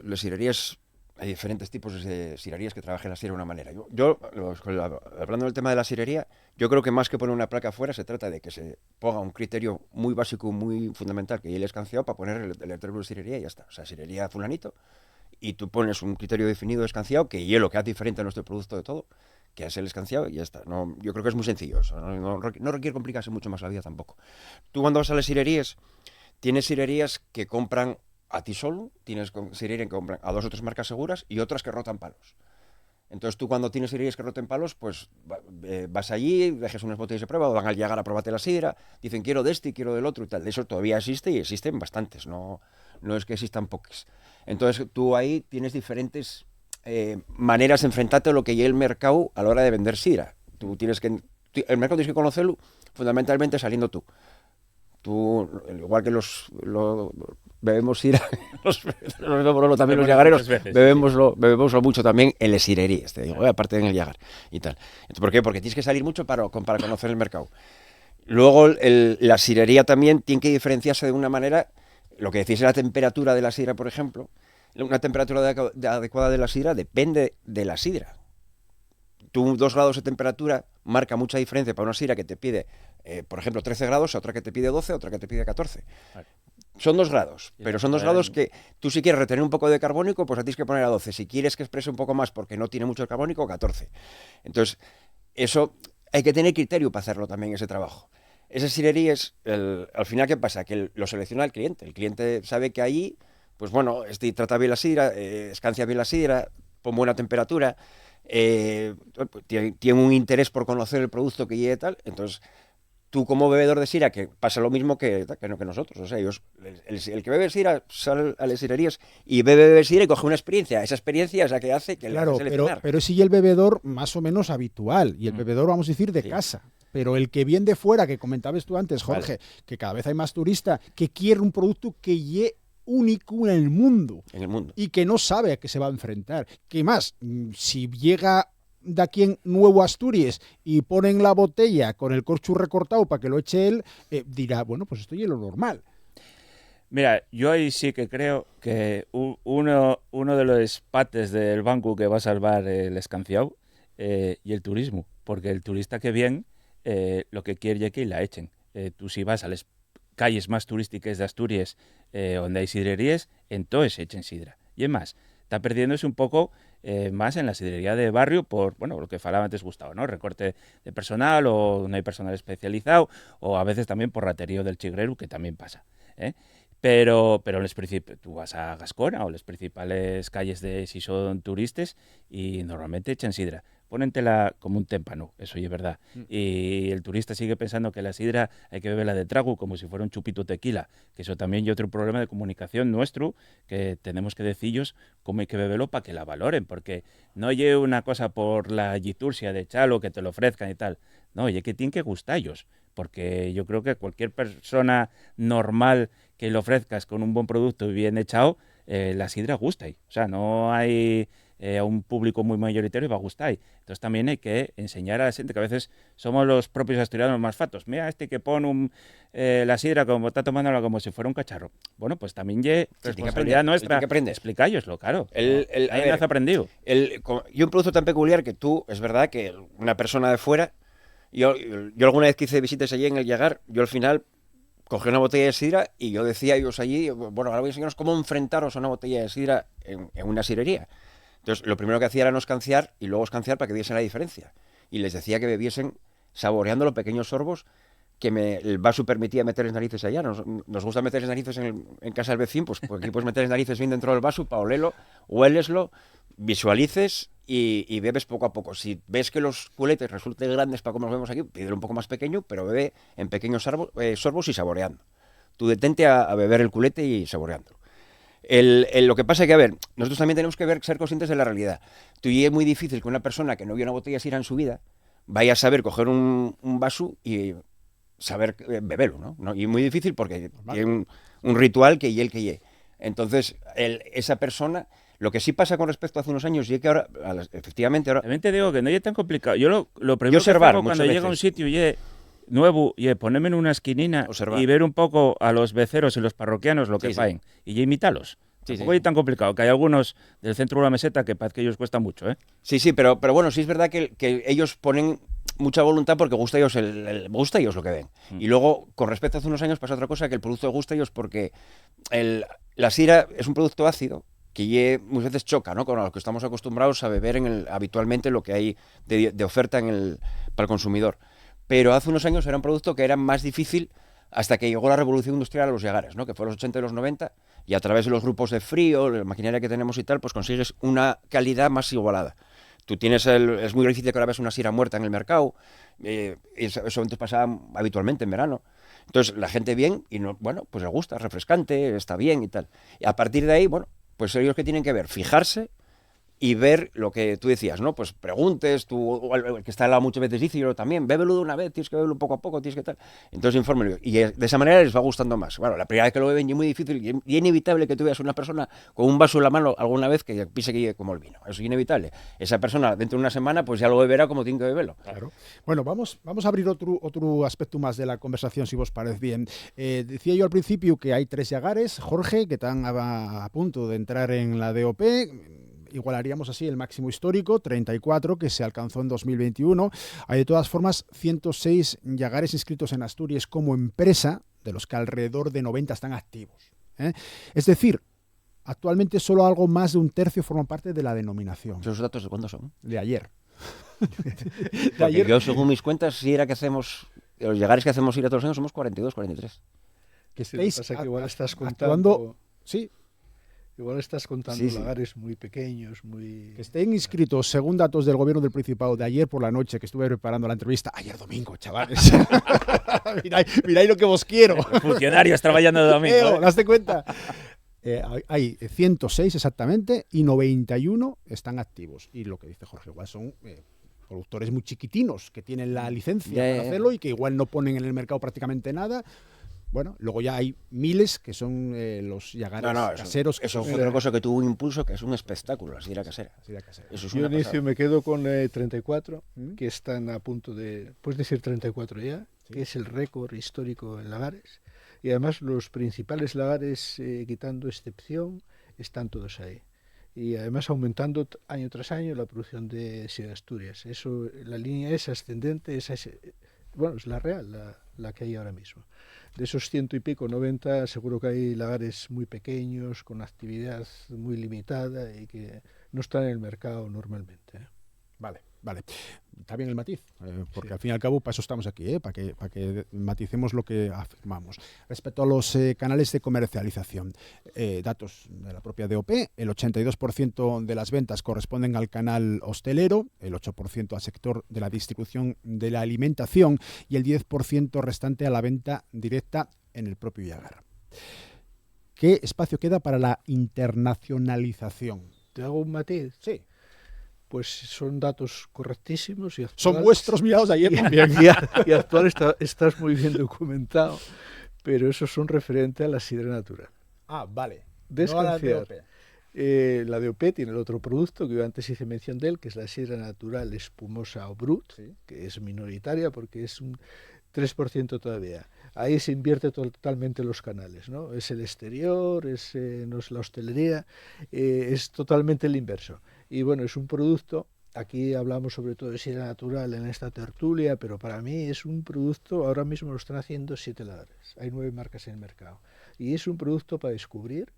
hay diferentes tipos de sirerías que trabajan la sidra de una manera. Hablando del tema de la sirería, yo creo que más que poner una placa afuera, se trata de que se ponga un criterio muy básico, muy fundamental, que ya le he escanciado para poner el letrero de sirería y ya está. O sea, sirería fulanito, y tú pones un criterio definido de escanciado, que es lo que hace diferente a nuestro producto de todo, que es el escanciado y ya está. No, yo creo que es muy sencillo eso, no requiere complicarse mucho más la vida tampoco. Tú cuando vas a las sirerías, tienes sirerías que compran a ti solo, tienes sirerías que compran a 2 o 3 marcas seguras y otras que rotan palos. Entonces tú cuando tienes sirerías que roten palos, pues vas allí, dejas unas botellas de prueba, van al llegar a probarte la sidra, dicen quiero de este y quiero del otro y tal. De eso todavía existe y existen bastantes, no es que existan pocas. Entonces tú ahí tienes diferentes maneras de enfrentarte a lo que hay el mercado a la hora de vender sidra. El mercado tienes que conocerlo fundamentalmente saliendo tú. Tú, igual que bebemos sidra, también los llagareros, bebemoslo mucho también en las sirerías, te digo, aparte en el llagar y tal. Entonces, ¿por qué? Porque tienes que salir mucho para conocer el mercado. Luego, la sirería también tiene que diferenciarse de una manera, lo que decís de la temperatura de la sidra, por ejemplo, una temperatura adecuada de la sidra depende de la sidra. 2 grados de temperatura marca mucha diferencia para una sidra que te pide, por ejemplo, 13 grados, a otra que te pide 12, otra que te pide 14. Vale. Son 2 grados, pero son 2 grados que tú si quieres retener un poco de carbónico, pues la tienes que poner a 12. Si quieres que exprese un poco más porque no tiene mucho carbónico, 14. Entonces, eso hay que tener criterio para hacerlo también, ese trabajo. Esa sirería es, al final, ¿qué pasa? Que lo selecciona el cliente. El cliente sabe que ahí, pues bueno, trata bien la sidra, escancia bien la sidra, pone buena temperatura, tiene un interés por conocer el producto que lleve y tal. Entonces, tú como bebedor de sidra, que pasa lo mismo que nosotros. O sea, el que bebe sidra sale a las sirerías y bebe sidra y coge una experiencia. Esa experiencia es la que hace que claro, le hace seleccionar. Pero sí el bebedor más o menos habitual, y el bebedor, vamos a decir, de casa. Pero el que viene de fuera, que comentabas tú antes, Jorge, vale, que cada vez hay más turista que quiere un producto que lleve único en el mundo. Y que no sabe a qué se va a enfrentar. ¿Qué más? Si llega de aquí en Nuevo Asturias y ponen la botella con el corcho recortado para que lo eche él, dirá, bueno, pues esto ya es lo normal. Mira, yo ahí sí que creo que uno de los pates del banco que va a salvar el escanciado y el turismo, porque el turista que viene lo que quiere es que la echen. Tú si vas a las calles más turísticas de Asturias, donde hay sidrerías, entonces echen sidra. Y es más, está perdiéndose un poco más en la sidrería de barrio por, bueno, lo que falaba antes Gustavo, ¿no? Recorte de personal o no hay personal especializado, o a veces también por raterío del chigrero, que también pasa, ¿eh? Pero tú vas a Gascona o las principales calles de si son turistas y normalmente echan sidra. Pónentela como un témpano, eso ya es verdad. Y el turista sigue pensando que la sidra hay que beberla de trago como si fuera un chupito tequila, que eso también es otro problema de comunicación nuestro, que tenemos que decirles cómo hay que beberlo para que la valoren, porque no lleve una cosa por la yitursia de chalo que te lo ofrezcan y tal. No, oye, que tienen que gustallos, porque yo creo que cualquier persona normal que le ofrezcas con un buen producto y bien echado, la sidra gusta. O sea, no hay a un público muy mayoritario y va a gustar. Entonces también hay que enseñar a la gente que a veces somos los propios asturianos más fatos. Mira, que pone la sidra como está tomándola como si fuera un cacharro. Bueno, pues también es responsabilidad nuestra explicáoslo, claro. Ahí no has aprendido. Y un producto tan peculiar que tú, es verdad que una persona de fuera, yo alguna vez que hice visitas allí en el Llagar, yo al final cogí una botella de sidra y yo decía a ellos allí, bueno, ahora voy a enseñaros cómo enfrentaros a una botella de sidra en una sirería. Entonces, lo primero que hacía era no escanciar y luego escanciar para que viesen la diferencia. Y les decía que bebiesen saboreando los pequeños sorbos que el vaso permitía meter las narices allá. Nos gusta meter las narices en casa del vecino, pues aquí puedes meter las narices bien dentro del vaso para olerlo, huéleslo, visualices y bebes poco a poco. Si ves que los culetes resulten grandes para como los vemos aquí, pídelo un poco más pequeño, pero bebe en pequeños sorbos y saboreando. Tú detente a beber el culete y saboreando. Lo que pasa es que, a ver, nosotros también tenemos que ser conscientes de la realidad. Y es muy difícil que una persona que no vio una botella Syrah en su vida vaya a saber coger un vaso y saber beberlo, ¿no? Y es muy difícil porque tiene un ritual que y. Entonces, esa persona... Lo que sí pasa con respecto a hace unos años, y es que ahora, efectivamente, ahora... También te digo que no es tan complicado. Yo lo primero que observar hago cuando llego a un sitio y nuevo, y ponerme en una esquinina Observar. y ver un poco a los beceros y los parroquianos lo que faen. Y imitarlos. Tampoco es tan complicado, que hay algunos del centro de la meseta que parece que ellos cuesta mucho, ¿eh? Sí, pero bueno, sí es verdad que ellos ponen mucha voluntad porque gusta a ellos gusta a ellos lo que ven. Y luego, con respecto a hace unos años, pasa otra cosa, que el producto gusta a ellos porque la Syrah es un producto ácido que muchas veces choca, ¿no?, con lo que estamos acostumbrados a beber habitualmente lo que hay de oferta para el consumidor. Pero hace unos años era un producto que era más difícil hasta que llegó la revolución industrial a los Yagares, ¿no?, que fue en los 80 y los 90, y a través de los grupos de frío, la maquinaria que tenemos y tal, pues consigues una calidad más igualada. Tú tienes es muy difícil que ahora veas una Syrah muerta en el mercado, eso antes pasaba habitualmente en verano. Entonces la gente bien, y no, bueno, pues le gusta, es refrescante, está bien y tal. Y a partir de ahí, bueno, pues ellos que tienen que ver, fijarse y ver lo que tú decías, ¿no? Pues preguntes, o el que está al lado muchas veces dice, yo también, bébelo de una vez, tienes que beberlo poco a poco, tienes que tal. Entonces infórmelo. Y de esa manera les va gustando más. Bueno, la primera vez que lo beben es muy difícil y es inevitable que tú veas una persona con un vaso en la mano alguna vez que piense que como el vino. Eso es inevitable. Esa persona dentro de una semana pues ya lo beberá como tiene que beberlo. Claro. Bueno, vamos a abrir otro aspecto más de la conversación, si vos parece bien. Decía yo al principio que hay 3 Yagares, Jorge, que están a punto de entrar en la DOP. Igualaríamos así el máximo histórico, 34, que se alcanzó en 2021. Hay de todas formas 106 Yagares inscritos en Asturias como empresa, de los que alrededor de 90 están activos. Es decir, actualmente solo algo más de un tercio forman parte de la denominación. ¿Esos datos de cuándo son? De ayer. Yo, según mis cuentas, si era que hacemos, los Yagares que hacemos ir a todos los años somos 42, 43. Que Sí, lo que estéis pasa es que igual estás actuando, contando, sí, igual estás contando Sí, sí. lagares muy pequeños, muy... que estén inscritos, según datos del gobierno del Principado de ayer por la noche, que estuve preparando la entrevista, ayer domingo, chavales. Miráis lo que vos quiero. Funcionarios trabajando de domingo. ¿Daste cuenta? Hay 106 exactamente y 91 están activos. Y lo que dice Jorge, igual son productores muy chiquitinos que tienen la licencia para hacerlo y que igual no ponen en el mercado prácticamente nada. Bueno, luego ya hay miles que son los Yagares caseros. Eso fue otra cosa que tuvo un impulso, que es un espectáculo, la Syrah casera. Eso es Yo una inicio pasada. me quedo con 34, que están a punto de... Puedes decir 34 ya, que es el récord histórico en lagares. Y además los principales lagares, quitando excepción, están todos ahí. Y además aumentando año tras año la producción de Sierra Asturias. Eso, la línea es ascendente, es la real, la que hay ahora mismo. De esos 100 y pico, 90, seguro que hay lagares muy pequeños, con actividad muy limitada y que no están en el mercado normalmente. Vale. Está bien el matiz, porque al fin y al cabo para eso estamos aquí, para que maticemos lo que afirmamos. Respecto a los canales de comercialización, datos de la propia DOP, el 82% de las ventas corresponden al canal hostelero, el 8% al sector de la distribución de la alimentación y el 10% restante a la venta directa en el propio Yagar. ¿Qué espacio queda para la internacionalización? ¿Te hago un matiz? Sí. Pues son datos correctísimos y actuales. Son vuestros mirados de ayer también. Y actual estás muy bien documentado, pero esos son referentes a la sidra natural. Ah, vale. Desconfiar. No La DOP tiene el otro producto que yo antes hice mención de él, que es la sidra natural espumosa o brut, que es minoritaria porque es un 3% todavía. Ahí se invierte totalmente los canales, ¿no? Es el exterior, no es la hostelería, es totalmente el inverso. Y bueno, es un producto, aquí hablamos sobre todo de sidra natural en esta tertulia, pero para mí es un producto, ahora mismo lo están haciendo 7 lagares, hay 9 marcas en el mercado. Y es un producto para descubrir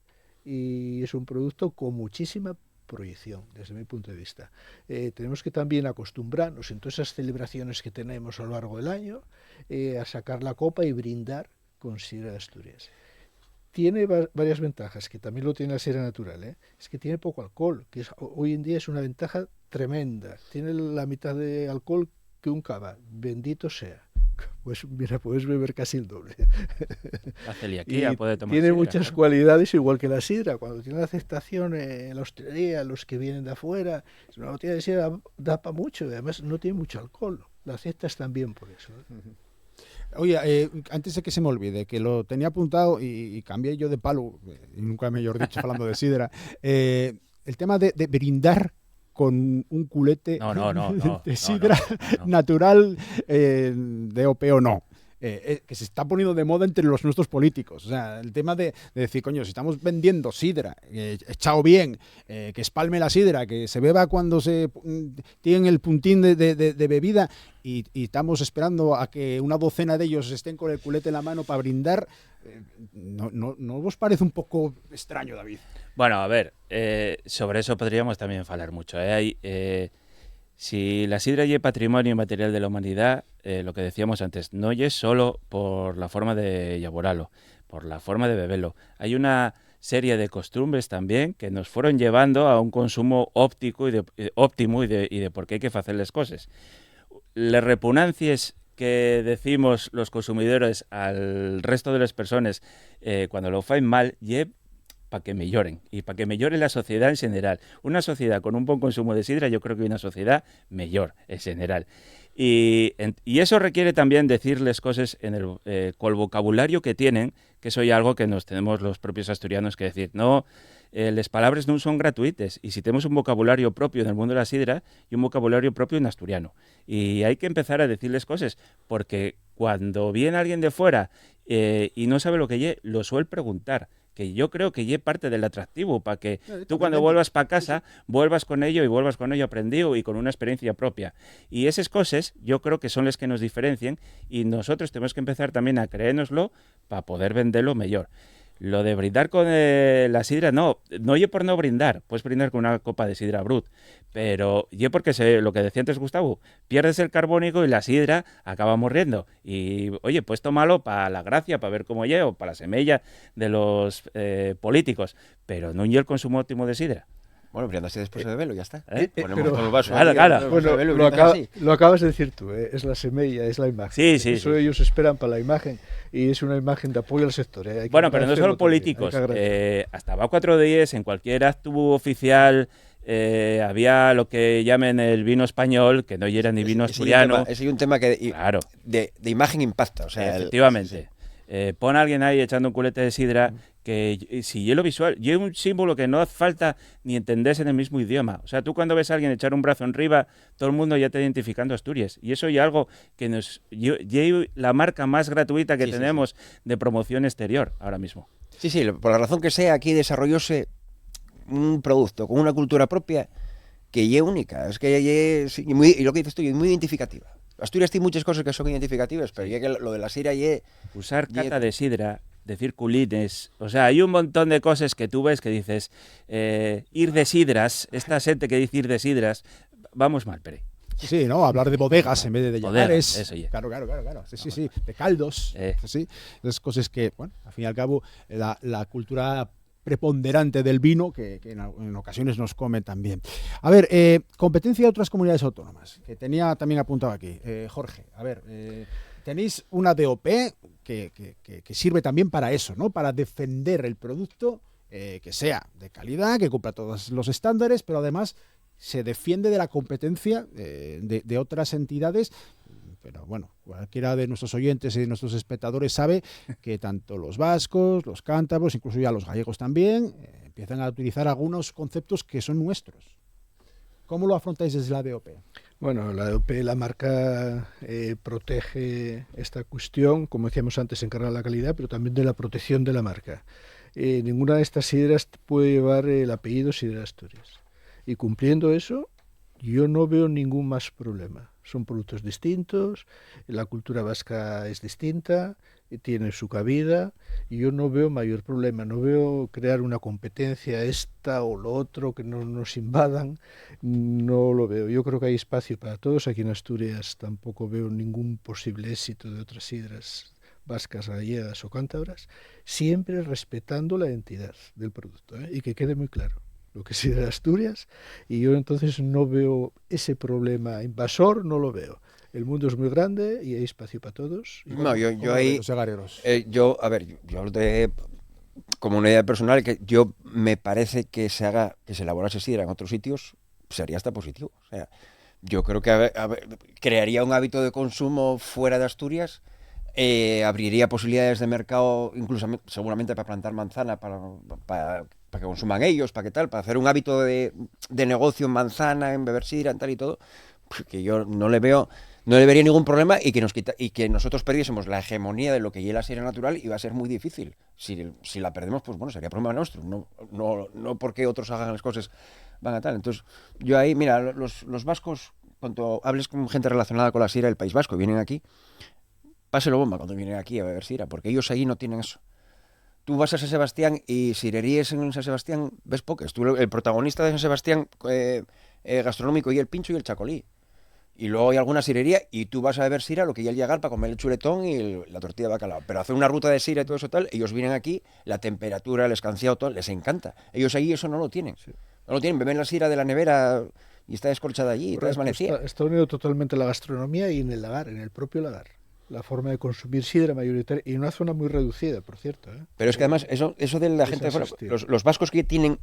y es un producto con muchísima proyección, desde mi punto de vista. Tenemos que también acostumbrarnos en todas esas celebraciones que tenemos a lo largo del año a sacar la copa y brindar con sidra de Asturias. tiene varias ventajas, que también lo tiene la sidra natural, ¿eh? Es que tiene poco alcohol, que hoy en día es una ventaja tremenda. Tiene la mitad de alcohol que un cava, bendito sea. Pues mira, puedes beber casi el doble. La celiaquía puede tomar tiene sidra, muchas claro. cualidades, igual que la sidra. Cuando tiene la aceptación en la hostelería, los que vienen de afuera, una botella de sidra da para mucho, y además no tiene mucho alcohol. La aceptas también por eso, ¿eh? Oye, antes de que se me olvide, que lo tenía apuntado y cambié yo de palo, y nunca mejor dicho, hablando de sidra, el tema de brindar con un culete de sidra natural, DOP o no. Que se está poniendo de moda entre los nuestros políticos. O sea, el tema de decir, coño, si estamos vendiendo sidra, echado bien, que espalme la sidra, que se beba cuando se tienen el puntín de bebida y estamos esperando a que una docena de ellos estén con el culete en la mano para brindar, ¿no os parece un poco extraño, David? Bueno, a ver, sobre eso podríamos también hablar mucho. Si la sidra es patrimonio inmaterial de la humanidad, lo que decíamos antes, no es solo por la forma de elaborarlo, por la forma de beberlo. Hay una serie de costumbres también que nos fueron llevando a un consumo óptimo y de por qué hay que hacer las cosas. Las repugnancias que decimos los consumidores al resto de las personas cuando lo hacen mal, para que mejoren y para que mejore la sociedad en general. Una sociedad con un buen consumo de sidra, yo creo que una sociedad mejor en general. Y eso requiere también decirles cosas con el vocabulario que tienen, que eso es algo que nos tenemos los propios asturianos que decir. No, las palabras no son gratuitas, y si tenemos un vocabulario propio en el mundo de la sidra y un vocabulario propio en asturiano. Y hay que empezar a decirles cosas, porque cuando viene alguien de fuera y no sabe lo que lo suele preguntar, que yo creo que es parte del atractivo, para que tú cuando vuelvas para casa, vuelvas con ello aprendido y con una experiencia propia. Y esas cosas yo creo que son las que nos diferencian, y nosotros tenemos que empezar también a creérnoslo para poder venderlo mejor. Lo de brindar con la sidra, no ye por no brindar, puedes brindar con una copa de sidra brut, pero ye porque lo que decía antes Gustavo, pierdes el carbónico y la sidra acaba muriendo. Y oye, pues tómalo para la gracia, para ver cómo lle, o para la semilla de los políticos, pero no ye el consumo óptimo de sidra. Bueno, brindas después de beberlo, ya está. Ponemos todo el vaso. Claro. Bueno, lo acabas de decir tú, es la semilla, es la imagen. Sí. Ellos esperan para la imagen, y es una imagen de apoyo al sector. Bueno, pero no solo políticos. Hasta va 4 días, en cualquier acto oficial, había lo que llaman el vino español, que no era ni vino asturiano. Ese es un tema que claro. de imagen impacta. O sea, efectivamente. Pon a alguien ahí echando un culete de sidra, que si yo lo visual, yo es un símbolo que no hace falta ni entenderse en el mismo idioma. O sea, tú cuando ves a alguien echar un brazo arriba, todo el mundo ya está identificando Asturias. Y eso es algo que la marca más gratuita que tenemos de promoción exterior ahora mismo. Sí, por la razón que sea, aquí desarrollóse un producto con una cultura propia que es única. Es que y lo que dices tú, es muy identificativa. Asturias tiene muchas cosas que son identificativas, pero ya que lo de la sidra usar cata de sidra, decir culines, o sea, hay un montón de cosas que tú ves que dices, ir de sidras, esta gente que dice ir de sidras, vamos mal, Pere. Sí, ¿no? Hablar de bodegas en vez de llamares. Eso ya. Claro. Sí. De caldos. Sí. Esas cosas que, bueno, al fin y al cabo, la cultura preponderante del vino, que en ocasiones nos come también. A ver, competencia de otras comunidades autónomas, que tenía también apuntado aquí. Jorge, a ver, tenéis una DOP que sirve también para eso, ¿no? Para defender el producto, que sea de calidad, que cumpla todos los estándares, pero además se defiende de la competencia de otras entidades. Pero bueno, cualquiera de nuestros oyentes y de nuestros espectadores sabe que tanto los vascos, los cántabros, incluso ya los gallegos también, empiezan a utilizar algunos conceptos que son nuestros. ¿Cómo lo afrontáis desde la DOP? Bueno, la DOP, la marca, protege esta cuestión, como decíamos antes, encarga la calidad, pero también de la protección de la marca. Ninguna de estas sidras puede llevar el apellido Sidra Asturias. Y cumpliendo eso, yo no veo ningún más problema. Son productos distintos, la cultura vasca es distinta, tiene su cabida, y yo no veo mayor problema. No veo crear una competencia, esta o lo otro, que no nos invadan. No lo veo. Yo creo que hay espacio para todos. Aquí en Asturias tampoco veo ningún posible éxito de otras sidras vascas, gallegas o cántabras, siempre respetando la identidad del producto, ¿eh? Y que quede muy claro lo que sí de Asturias, y yo entonces no veo ese problema invasor, no lo veo. El mundo es muy grande y hay espacio para todos. Y No, yo ahí... Los segareros. Yo hablo de como una idea personal, que yo me parece que se elaborase sidra en otros sitios sería hasta positivo. O sea, yo creo que crearía un hábito de consumo fuera de Asturias, abriría posibilidades de mercado, incluso seguramente para plantar manzana, para que consuman ellos, para hacer un hábito de negocio en manzana, en beber sidra, en tal y todo, que yo no le vería ningún problema, y que nosotros perdiésemos la hegemonía de lo que ya es la sidra natural, iba a ser muy difícil. Si la perdemos, pues bueno, sería problema nuestro, no porque otros hagan las cosas van a tal. Entonces, yo ahí, mira, los vascos, cuando hables con gente relacionada con la sidra del País Vasco y vienen aquí, páselo bomba cuando vienen aquí a beber sidra, porque ellos ahí no tienen eso. Tú vas a San Sebastián y sireríes en San Sebastián ves pocas. Tú, el protagonista de San Sebastián gastronómico, y el pincho y el chacolí. Y luego hay alguna sirería y tú vas a beber sidra lo que ya al llegar para comer el chuletón y la tortilla de bacalao. Pero hacer una ruta de sidra y todo eso tal, ellos vienen aquí, la temperatura, el escanciado, todo, les encanta. Ellos ahí eso no lo tienen. Sí. No lo tienen, beben la sidra de la nevera y está descorchada allí, está desvanecida. Está unido totalmente la gastronomía y en el lagar, en el propio lagar. La forma de consumir sidra mayoritaria, y en una zona muy reducida, por cierto, ¿eh? Pero es que además, eso de la gente de fuera, los vascos que tienen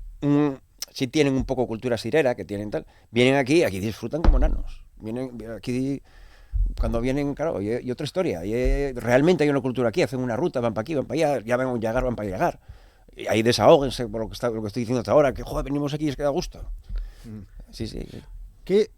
sí tienen un poco cultura sidrera, que tienen tal, vienen aquí disfrutan como nanos. Vienen aquí, cuando vienen, claro, y otra historia. Realmente hay una cultura aquí, hacen una ruta, van para aquí, van para allá, ya ven un llegar, van para llegar. Y ahí desahóguense por lo que estoy diciendo hasta ahora, que joder, venimos aquí y es que da gusto. Sí. ¿Qué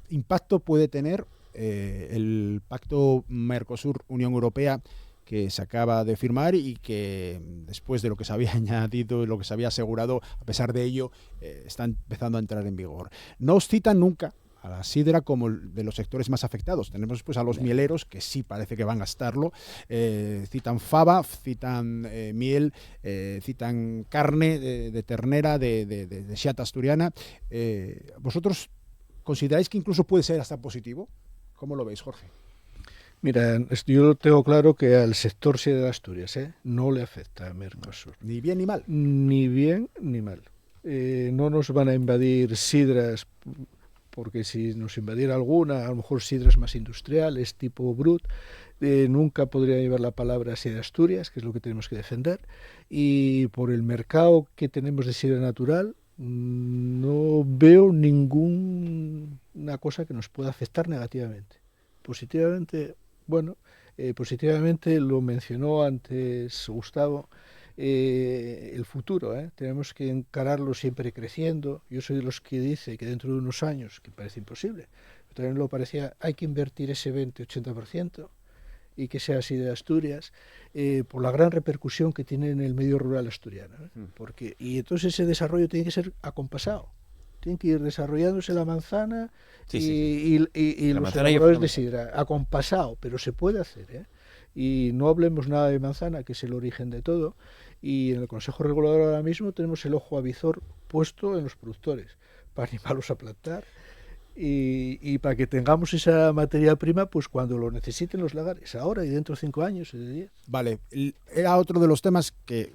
impacto puede tener el pacto Mercosur-Unión Europea que se acaba de firmar, y que después de lo que se había añadido y lo que se había asegurado, a pesar de ello, está empezando a entrar en vigor? No os citan nunca a la sidra como de los sectores más afectados. Tenemos pues a los mieleros, que sí parece que van a estarlo. Citan fava, citan miel, citan carne de ternera, de xata asturiana. ¿Vosotros consideráis que incluso puede ser hasta positivo? ¿Cómo lo veis, Jorge? Mira, yo tengo claro que al sector sidra de Asturias no le afecta a Mercosur. Ni bien ni mal. Ni bien ni mal. No nos van a invadir sidras, porque si nos invadiera alguna, a lo mejor sidras más industriales, tipo Brut, nunca podría llevar la palabra sidra Asturias, que es lo que tenemos que defender. Y por el mercado que tenemos de sidra natural, no veo ninguna cosa que nos pueda afectar negativamente. Positivamente, positivamente lo mencionó antes Gustavo, el futuro, tenemos que encararlo siempre creciendo. Yo soy de los que dice que dentro de unos años, que parece imposible, pero también lo parecía, hay que invertir ese 20-80% y que sea así de Asturias, por la gran repercusión que tiene en el medio rural asturiano, y entonces ese desarrollo tiene que ser acompasado. Tienen que ir desarrollándose la manzana y los elaboradores de sidra, acompasado, pero se puede hacer, Y no hablemos nada de manzana, que es el origen de todo, y en el Consejo Regulador ahora mismo tenemos el ojo avizor puesto en los productores, para animarlos a plantar y para que tengamos esa materia prima pues cuando lo necesiten los lagares, ahora y dentro de 5 años y de 10. Vale, era otro de los temas que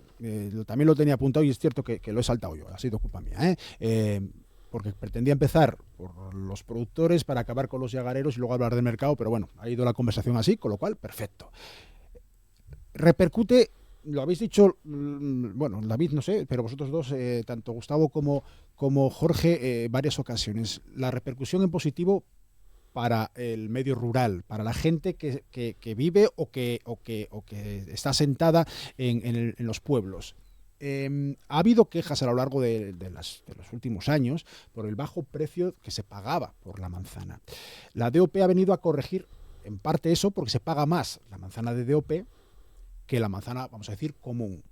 también lo tenía apuntado, y es cierto que lo he saltado yo, ha sido culpa mía, porque pretendía empezar por los productores para acabar con los llagareros y luego hablar del mercado, pero bueno, ha ido la conversación así, con lo cual, perfecto. Repercute, lo habéis dicho, bueno, David no sé, pero vosotros dos, tanto Gustavo como Jorge, varias ocasiones, la repercusión en positivo para el medio rural, para la gente que vive o que está asentada en los pueblos. Ha habido quejas a lo largo de los últimos años por el bajo precio que se pagaba por la manzana. La DOP ha venido a corregir en parte eso, porque se paga más la manzana de DOP que la manzana, vamos a decir, común.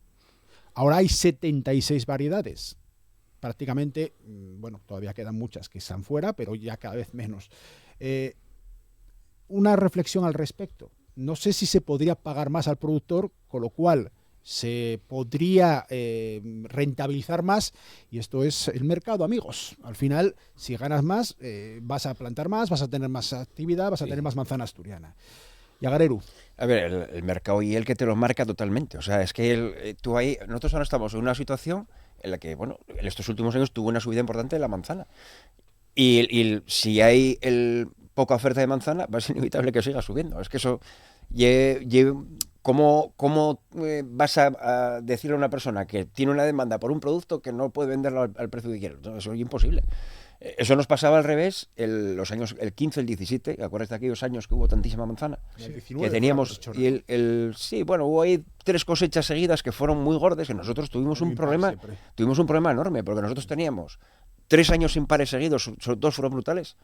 Ahora hay 76 variedades. Prácticamente, bueno, todavía quedan muchas que están fuera, pero ya cada vez menos. Una reflexión al respecto. No sé si se podría pagar más al productor, con lo cual se podría rentabilizar más, y esto es el mercado, amigos. Al final, si ganas más, vas a plantar más, vas a tener más actividad, vas a tener más manzana asturiana. Llagareru. A ver, el mercado y el que te lo marca totalmente. O sea, es que tú ahí, nosotros ahora estamos en una situación en la que, bueno, en estos últimos años tuvo una subida importante de la manzana. Y si hay poca oferta de manzana, va a ser inevitable que siga subiendo. Es que eso, ¿cómo vas a decirle a una persona que tiene una demanda por un producto que no puede venderlo al precio que quiere? No, eso es imposible. Eso nos pasaba al revés los años el 15, el 17, ¿acuerdas de aquellos años que hubo tantísima manzana? El 19, que teníamos, y sí, bueno, hubo ahí 3 cosechas seguidas que fueron muy gordas y nosotros tuvimos un problema enorme, porque nosotros teníamos 3 años impares seguidos, 2 fueron brutales,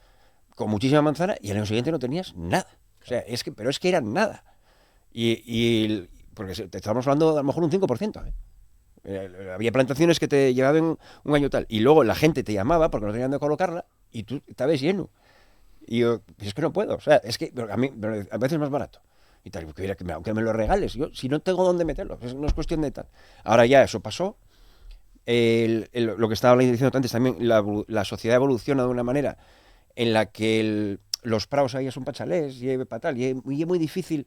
con muchísima manzana, y al año siguiente no tenías nada. O sea, pero es que eran nada. Porque te estábamos hablando de a lo mejor un 5%, ¿eh? Había plantaciones que te llevaban un año tal, y luego la gente te llamaba porque no tenían de colocarla y tú estabas lleno. Y yo, es que no puedo, o sea, es que a mí a veces es más barato. Y tal, aunque me lo regales, yo si no tengo dónde meterlo, no es cuestión de tal. Ahora ya eso pasó. Lo que estaba diciendo antes también, la sociedad evoluciona de una manera en la que los prados ahí son pachalés y para tal, y es muy difícil.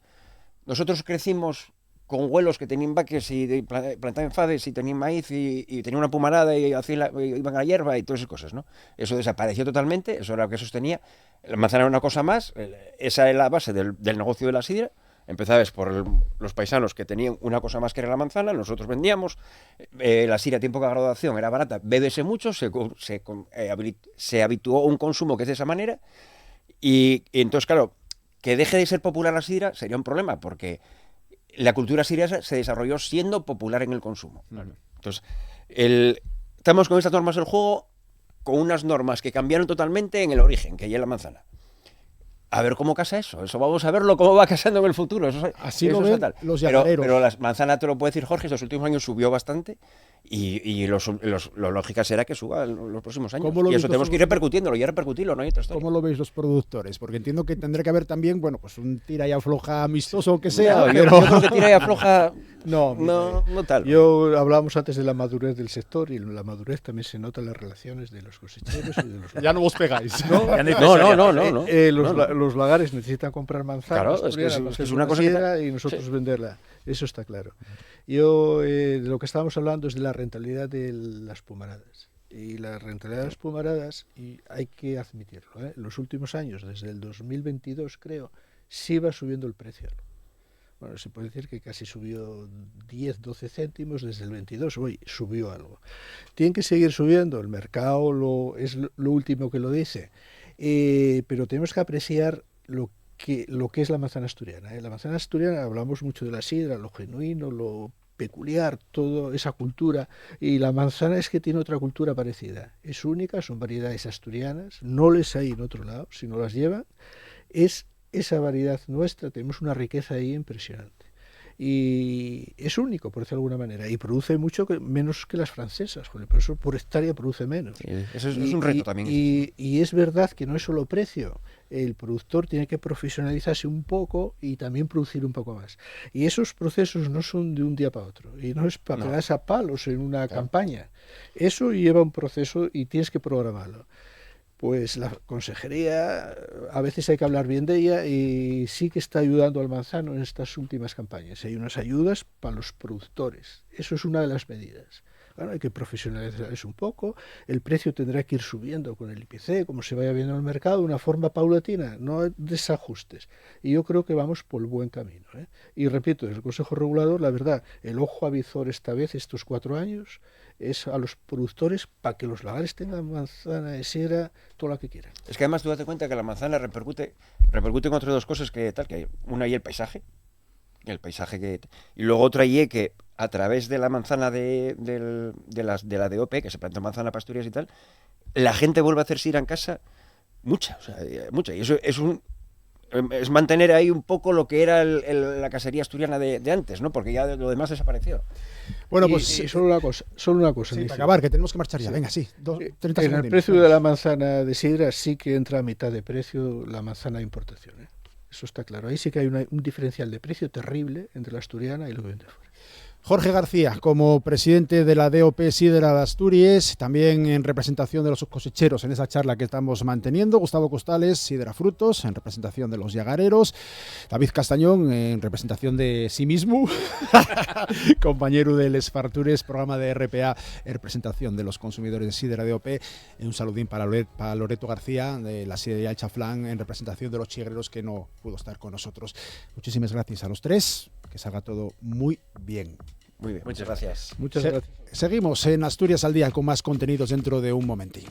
Nosotros crecimos con huelos que tenían vaques y plantaban fades y tenían maíz y tenían una pumarada y iban a la hierba y todas esas cosas, ¿no? Eso desapareció totalmente, eso era lo que sostenía. La manzana era una cosa más, esa era la base del negocio de la sidra. Empezabas por los paisanos que tenían una cosa más que era la manzana, nosotros vendíamos, la sidra a tiempo de graduación era barata, bébese mucho, se habituó a un consumo que es de esa manera y entonces, claro, que deje de ser popular la sidra sería un problema, porque la cultura sidrera se desarrolló siendo popular en el consumo. Entonces, estamos con estas normas del juego, con unas normas que cambiaron totalmente en el origen, que ya es la manzana. A ver cómo casa eso. Eso vamos a verlo cómo va casando en el futuro. Así lo ven los llagareros. Pero la manzana, te lo puede decir Jorge, estos últimos años subió bastante y lo lógica será que suba en los próximos años. Y eso tenemos que ir repercutiéndolo, y repercutirlo, no hay otra historia. ¿Cómo lo veis los productores? Porque entiendo que tendrá que haber también, bueno, pues un tira y afloja amistoso o que sea. No, pero yo creo que tira y afloja no tal. Hablábamos antes de la madurez del sector, y en la madurez también se notan las relaciones de los cosecheros y de los ya no os pegáis. No. Los lagares necesitan comprar manzanas, claro, es una cosa y nosotros venderla. Eso está claro. Yo de lo que estábamos hablando es de la rentabilidad de las pumaradas. Y la rentabilidad de las pumaradas, y hay que admitirlo, en los últimos años, desde el 2022 creo, sí va subiendo el precio. Bueno, se puede decir que casi subió 10, 12 céntimos desde el 22, hoy subió algo. Tienen que seguir subiendo, el mercado es lo último que lo dice, pero tenemos que apreciar lo que es la manzana asturiana. La manzana asturiana, hablamos mucho de la sidra, lo genuino, lo peculiar, toda esa cultura, y la manzana es que tiene otra cultura parecida. Es única, son variedades asturianas, no les hay en otro lado, si no las llevan, es esa variedad nuestra, tenemos una riqueza ahí impresionante. Y es único, por decirlo de alguna manera, y produce mucho menos que las francesas, por eso por hectárea produce menos. Sí, eso es un reto también. Y es verdad que no es solo precio, el productor tiene que profesionalizarse un poco y también producir un poco más. Y esos procesos no son de un día para otro, y no es para pegarse a palos en una campaña. Eso lleva un proceso y tienes que programarlo. Pues la consejería, a veces hay que hablar bien de ella, y sí que está ayudando al manzano en estas últimas campañas. Hay unas ayudas para los productores. Eso es una de las medidas. Bueno, hay que profesionalizarse un poco. El precio tendrá que ir subiendo con el IPC, como se vaya viendo en el mercado, de una forma paulatina, no desajustes. Y yo creo que vamos por el buen camino. Y repito, desde el Consejo Regulador, la verdad, el ojo avizor esta vez, estos 4 años, es a los productores para que los lagares tengan manzana de sidra, toda la que quieran. Es que además tú date cuenta que la manzana repercute en otras 2 cosas que una y el paisaje, y luego otra y que a través de la manzana de la DOP, que se planta manzana para Asturias y tal, la gente vuelve a hacer sidra en casa, mucha, y eso es mantener ahí un poco lo que era la casería asturiana de antes, ¿no? Porque ya lo demás desapareció. Bueno, pues y solo una cosa. Sí, para acabar, que tenemos que marchar ya. Venga, sí. 30 en el precio de la manzana de sidra sí que entra a mitad de precio la manzana de importación. Eso está claro. Ahí sí que hay un diferencial de precio terrible entre la asturiana y lo que vende fuera. Jorge García, como presidente de la DOP Sidra de Asturias, también en representación de los cosecheros en esa charla que estamos manteniendo. Gustavo Costales, Sidra Frutos, en representación de los llagareros. David Castañón, en representación de sí mismo, compañero del Esfartures, programa de RPA, en representación de los consumidores de Sidra DOP. Un saludín para Loreto García, de la Sidrería El Chaflán, en representación de los chigreros, que no pudo estar con nosotros. Muchísimas gracias a los tres, que salga todo muy bien. Muy bien, muchas gracias. Muchas gracias. Seguimos en Asturias al Día con más contenidos dentro de un momentín.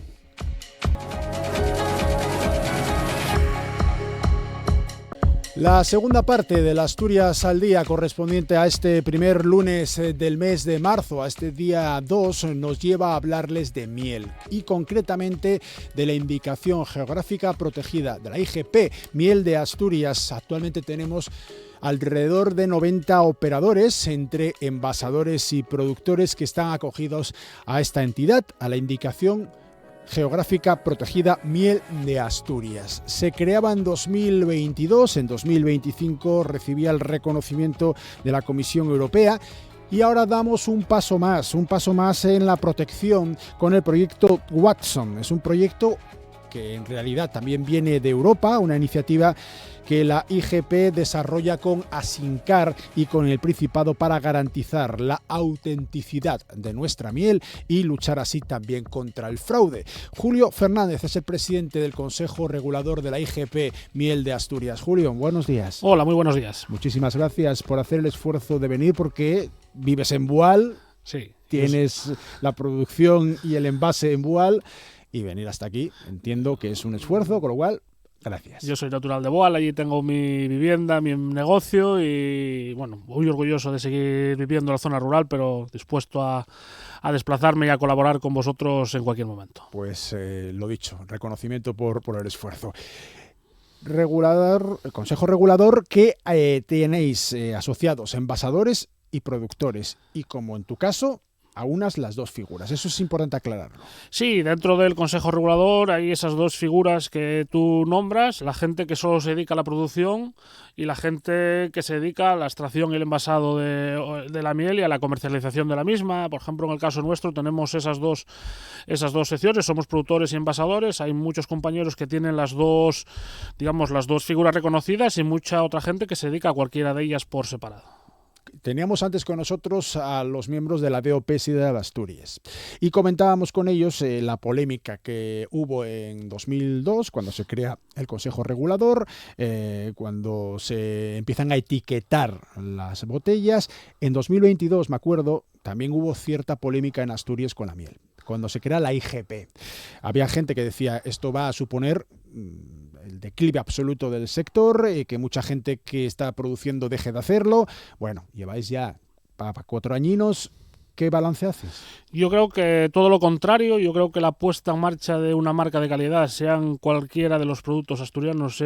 La segunda parte de la Asturias al Día, correspondiente a este primer lunes del mes de marzo, a este día 2, nos lleva a hablarles de miel y concretamente de la indicación geográfica protegida de la IGP, Miel de Asturias. Actualmente tenemos alrededor de 90 operadores entre envasadores y productores que están acogidos a esta entidad, a la indicación geográfica protegida Miel de Asturias. Se creaba en 2022, en 2025 recibía el reconocimiento de la Comisión Europea. Y ahora damos un paso más en la protección con el proyecto Watson. Es un proyecto que en realidad también viene de Europa, una iniciativa que la IGP desarrolla con Asincar y con el Principado para garantizar la autenticidad de nuestra miel y luchar así también contra el fraude. Julio Fernández es el presidente del Consejo Regulador de la IGP Miel de Asturias. Julio, buenos días. Hola, muy buenos días. Muchísimas gracias por hacer el esfuerzo de venir, porque vives en Boal, sí, tienes la producción y el envase en Boal, y venir hasta aquí entiendo que es un esfuerzo, con lo cual gracias. Yo soy natural de Boal, allí tengo mi vivienda, mi negocio y bueno, muy orgulloso de seguir viviendo en la zona rural, pero dispuesto a desplazarme y a colaborar con vosotros en cualquier momento. Pues lo dicho, reconocimiento por el esfuerzo. Regulador, Consejo Regulador, que tenéis asociados envasadores y productores, y como en tu caso, a unas las dos figuras. Eso es importante aclararlo. Sí, dentro del Consejo Regulador hay esas dos figuras que tú nombras, la gente que solo se dedica a la producción y la gente que se dedica a la extracción y el envasado de la miel y a la comercialización de la misma. Por ejemplo, en el caso nuestro tenemos esas dos secciones, somos productores y envasadores. Hay muchos compañeros que tienen las dos figuras reconocidas y mucha otra gente que se dedica a cualquiera de ellas por separado. Teníamos antes con nosotros a los miembros de la DOP Sidra de Asturias y comentábamos con ellos la polémica que hubo en 2002 cuando se crea el Consejo Regulador, cuando se empiezan a etiquetar las botellas. En 2022, me acuerdo, también hubo cierta polémica en Asturias con la miel, cuando se crea la IGP. Había gente que decía, esto va a suponer el declive absoluto del sector, que mucha gente que está produciendo deje de hacerlo. Bueno, lleváis ya para 4 añinos. ¿Qué balance haces? Yo creo que todo lo contrario. Yo creo que la puesta en marcha de una marca de calidad, sean cualquiera de los productos asturianos,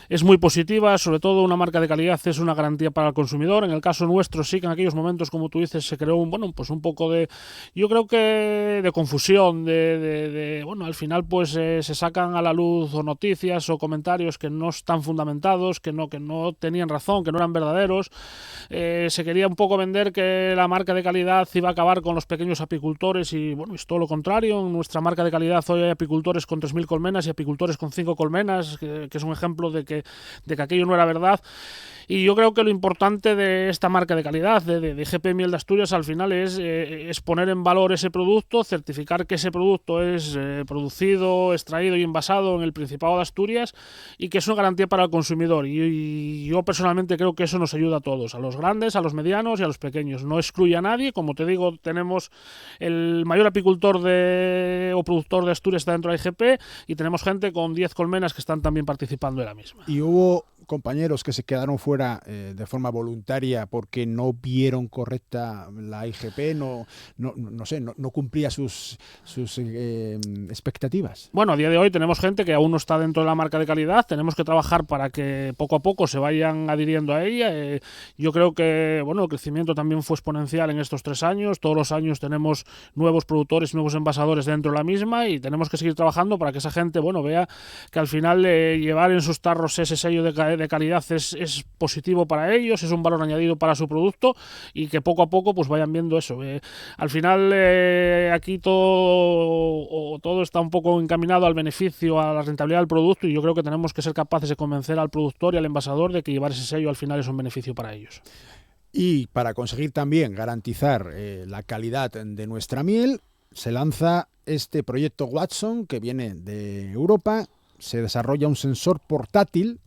es muy positiva. Sobre todo una marca de calidad es una garantía para el consumidor. En el caso nuestro sí que en aquellos momentos, como tú dices, se creó un poco de, yo creo que de confusión, al final pues se sacan a la luz o noticias o comentarios que no están fundamentados, que no tenían razón, que no eran verdaderos. Se quería un poco vender que la marca de calidad iba a acabar con los pequeños apicultores y bueno, es todo lo contrario. En nuestra marca de calidad hoy hay apicultores con 3.000 colmenas y apicultores con 5 colmenas, que es un ejemplo de que aquello no era verdad. Y yo creo que lo importante de esta marca de calidad, de IGP Miel de Asturias, al final es poner en valor ese producto, certificar que ese producto es producido, extraído y envasado en el Principado de Asturias y que es una garantía para el consumidor. Y yo personalmente creo que eso nos ayuda a todos, a los grandes, a los medianos y a los pequeños. No excluye a nadie. Como te digo, tenemos el mayor apicultor o productor de Asturias está dentro de la IGP y tenemos gente con 10 colmenas que están también participando en la misma. Y hubo compañeros que se quedaron fuera de forma voluntaria porque no vieron correcta la IGP, no cumplía sus expectativas. Bueno, a día de hoy tenemos gente que aún no está dentro de la marca de calidad. Tenemos que trabajar para que poco a poco se vayan adhiriendo a ella. Yo creo que el crecimiento también fue exponencial en estos 3 años. Todos los años tenemos nuevos productores, nuevos envasadores dentro de la misma y tenemos que seguir trabajando para que esa gente vea que al final llevar en sus tarros ese sello de de calidad es positivo para ellos, es un valor añadido para su producto y que poco a poco pues vayan viendo eso. Al final aquí todo está un poco encaminado al beneficio, a la rentabilidad del producto, y yo creo que tenemos que ser capaces de convencer al productor y al envasador de que llevar ese sello al final es un beneficio para ellos. Y para conseguir también garantizar la calidad de nuestra miel, se lanza este proyecto Watson que viene de Europa. Se desarrolla un sensor portátil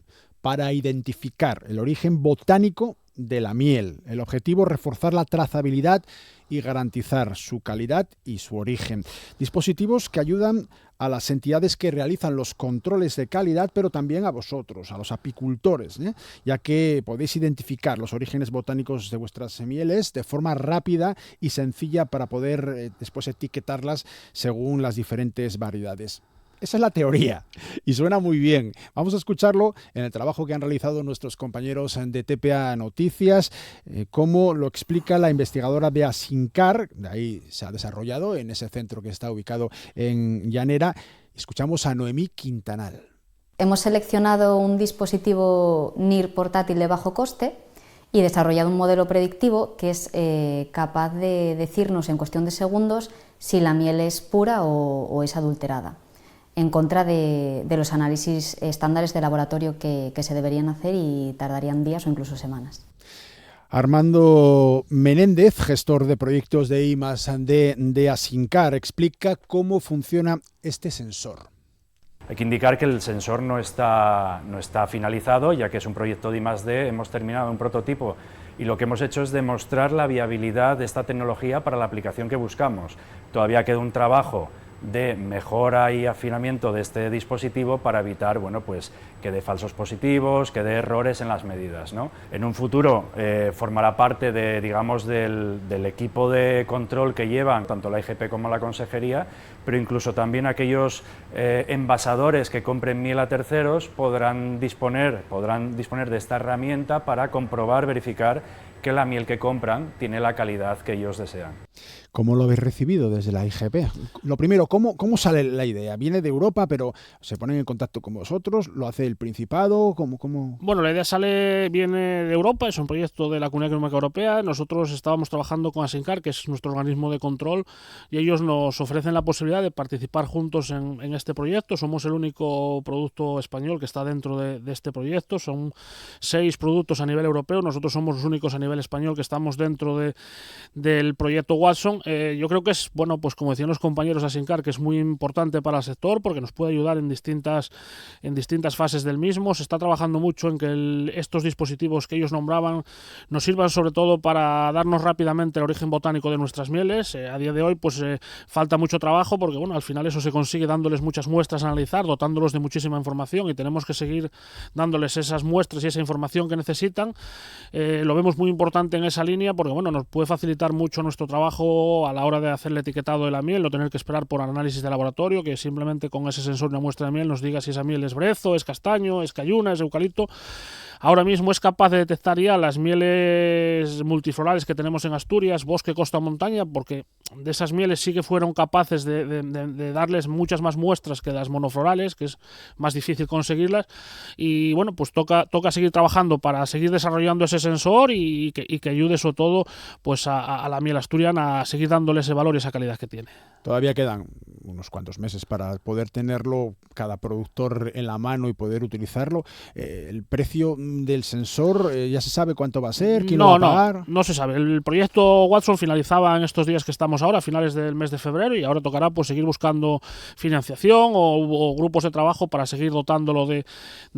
para identificar el origen botánico de la miel. El objetivo es reforzar la trazabilidad y garantizar su calidad y su origen. Dispositivos que ayudan a las entidades que realizan los controles de calidad, pero también a vosotros, a los apicultores, ya que podéis identificar los orígenes botánicos de vuestras mieles de forma rápida y sencilla para poder después etiquetarlas según las diferentes variedades. Esa es la teoría y suena muy bien. Vamos a escucharlo en el trabajo que han realizado nuestros compañeros de TPA Noticias, cómo lo explica la investigadora de Asincar. De ahí se ha desarrollado en ese centro que está ubicado en Llanera. Escuchamos a Noemí Quintanal. Hemos seleccionado un dispositivo NIR portátil de bajo coste y desarrollado un modelo predictivo que es capaz de decirnos en cuestión de segundos si la miel es pura o es adulterada, en contra de los análisis estándares de laboratorio que se deberían hacer y tardarían días o incluso semanas. Armando Menéndez, gestor de proyectos de I+D de Asincar, explica cómo funciona este sensor. Hay que indicar que el sensor no está finalizado, ya que es un proyecto de I+D, hemos terminado un prototipo y lo que hemos hecho es demostrar la viabilidad de esta tecnología para la aplicación que buscamos. Todavía queda un trabajo de mejora y afinamiento de este dispositivo para evitar que dé falsos positivos, que dé errores en las medidas, ¿no? En un futuro formará parte del equipo de control que llevan tanto la IGP como la Consejería, pero incluso también aquellos envasadores que compren miel a terceros podrán disponer de esta herramienta para comprobar, verificar que la miel que compran tiene la calidad que ellos desean. ¿Cómo lo habéis recibido desde la IGP? Lo primero, ¿cómo sale la idea? ¿Viene de Europa, pero se ponen en contacto con vosotros? ¿Lo hace el Principado? ¿Cómo? Bueno, la idea viene de Europa, es un proyecto de la Comunidad Económica Europea. Nosotros estábamos trabajando con Asincar, que es nuestro organismo de control, y ellos nos ofrecen la posibilidad de participar juntos en este proyecto. Somos el único producto español que está dentro de este proyecto. Son 6 productos a nivel europeo. Nosotros somos los únicos a nivel español que estamos dentro del proyecto Watson. Yo creo que es, pues como decían los compañeros de Asincar, que es muy importante para el sector porque nos puede ayudar en distintas fases del mismo. Se está trabajando mucho en que estos dispositivos que ellos nombraban nos sirvan sobre todo para darnos rápidamente el origen botánico de nuestras mieles. A día de hoy falta mucho trabajo porque al final eso se consigue dándoles muchas muestras a analizar, dotándolos de muchísima información, y tenemos que seguir dándoles esas muestras y esa información que necesitan. Lo vemos muy importante en esa línea porque nos puede facilitar mucho nuestro trabajo a la hora de hacer el etiquetado de la miel, no tener que esperar por análisis de laboratorio, que simplemente con ese sensor, una muestra de miel, nos diga si esa miel es brezo, es castaño, es cayuna, es eucalipto. Ahora mismo es capaz de detectar ya las mieles multiflorales que tenemos en Asturias, bosque, costa, montaña, porque de esas mieles sí que fueron capaces de darles muchas más muestras que las monoflorales, que es más difícil conseguirlas. Y toca seguir trabajando para seguir desarrollando ese sensor y que ayude sobre todo a la miel asturiana a seguir dándole ese valor y esa calidad que tiene. Todavía quedan unos cuantos meses para poder tenerlo cada productor en la mano y poder utilizarlo. El precio del sensor, ¿ya se sabe cuánto va a ser? ¿Quién lo va a pagar? No se sabe. El proyecto Watson finalizaba en estos días que estamos ahora, a finales del mes de febrero, y ahora tocará seguir buscando financiación o grupos de trabajo para seguir dotándolo de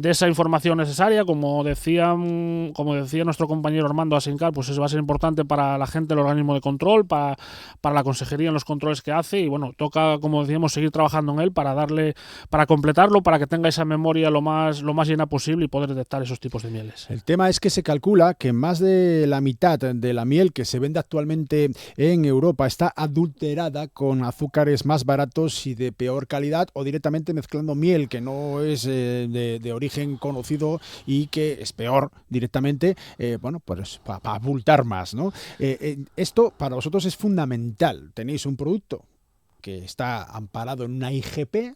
esa información necesaria. Como decía nuestro compañero Armando Asincar, eso va a ser importante para la gente del organismo de control, para la consejería en los controles que hace, y toca, como decíamos, seguir trabajando en él para completarlo, para que tenga esa memoria lo más llena posible y poder detectar esos tipos de mieles. El tema es que se calcula que más de la mitad de la miel que se vende actualmente en Europa está adulterada con azúcares más baratos y de peor calidad, o directamente mezclando miel que no es de origen conocido y que es peor directamente, para abultar más, ¿no? Esto para vosotros es fundamental. Tenéis un producto que está amparado en una IGP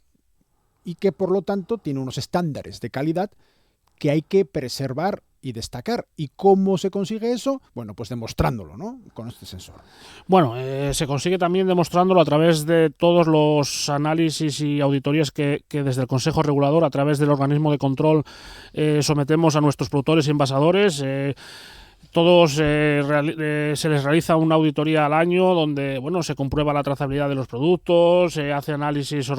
y que por lo tanto tiene unos estándares de calidad que hay que preservar y destacar. ¿Y cómo se consigue eso? Bueno, pues demostrándolo, ¿no? Con este sensor. Bueno, se consigue también demostrándolo a través de todos los análisis y auditorías que desde el Consejo Regulador, a través del organismo de control, sometemos a nuestros productores y envasadores. Todos se les realiza una auditoría al año donde se comprueba la trazabilidad de los productos, se hace análisis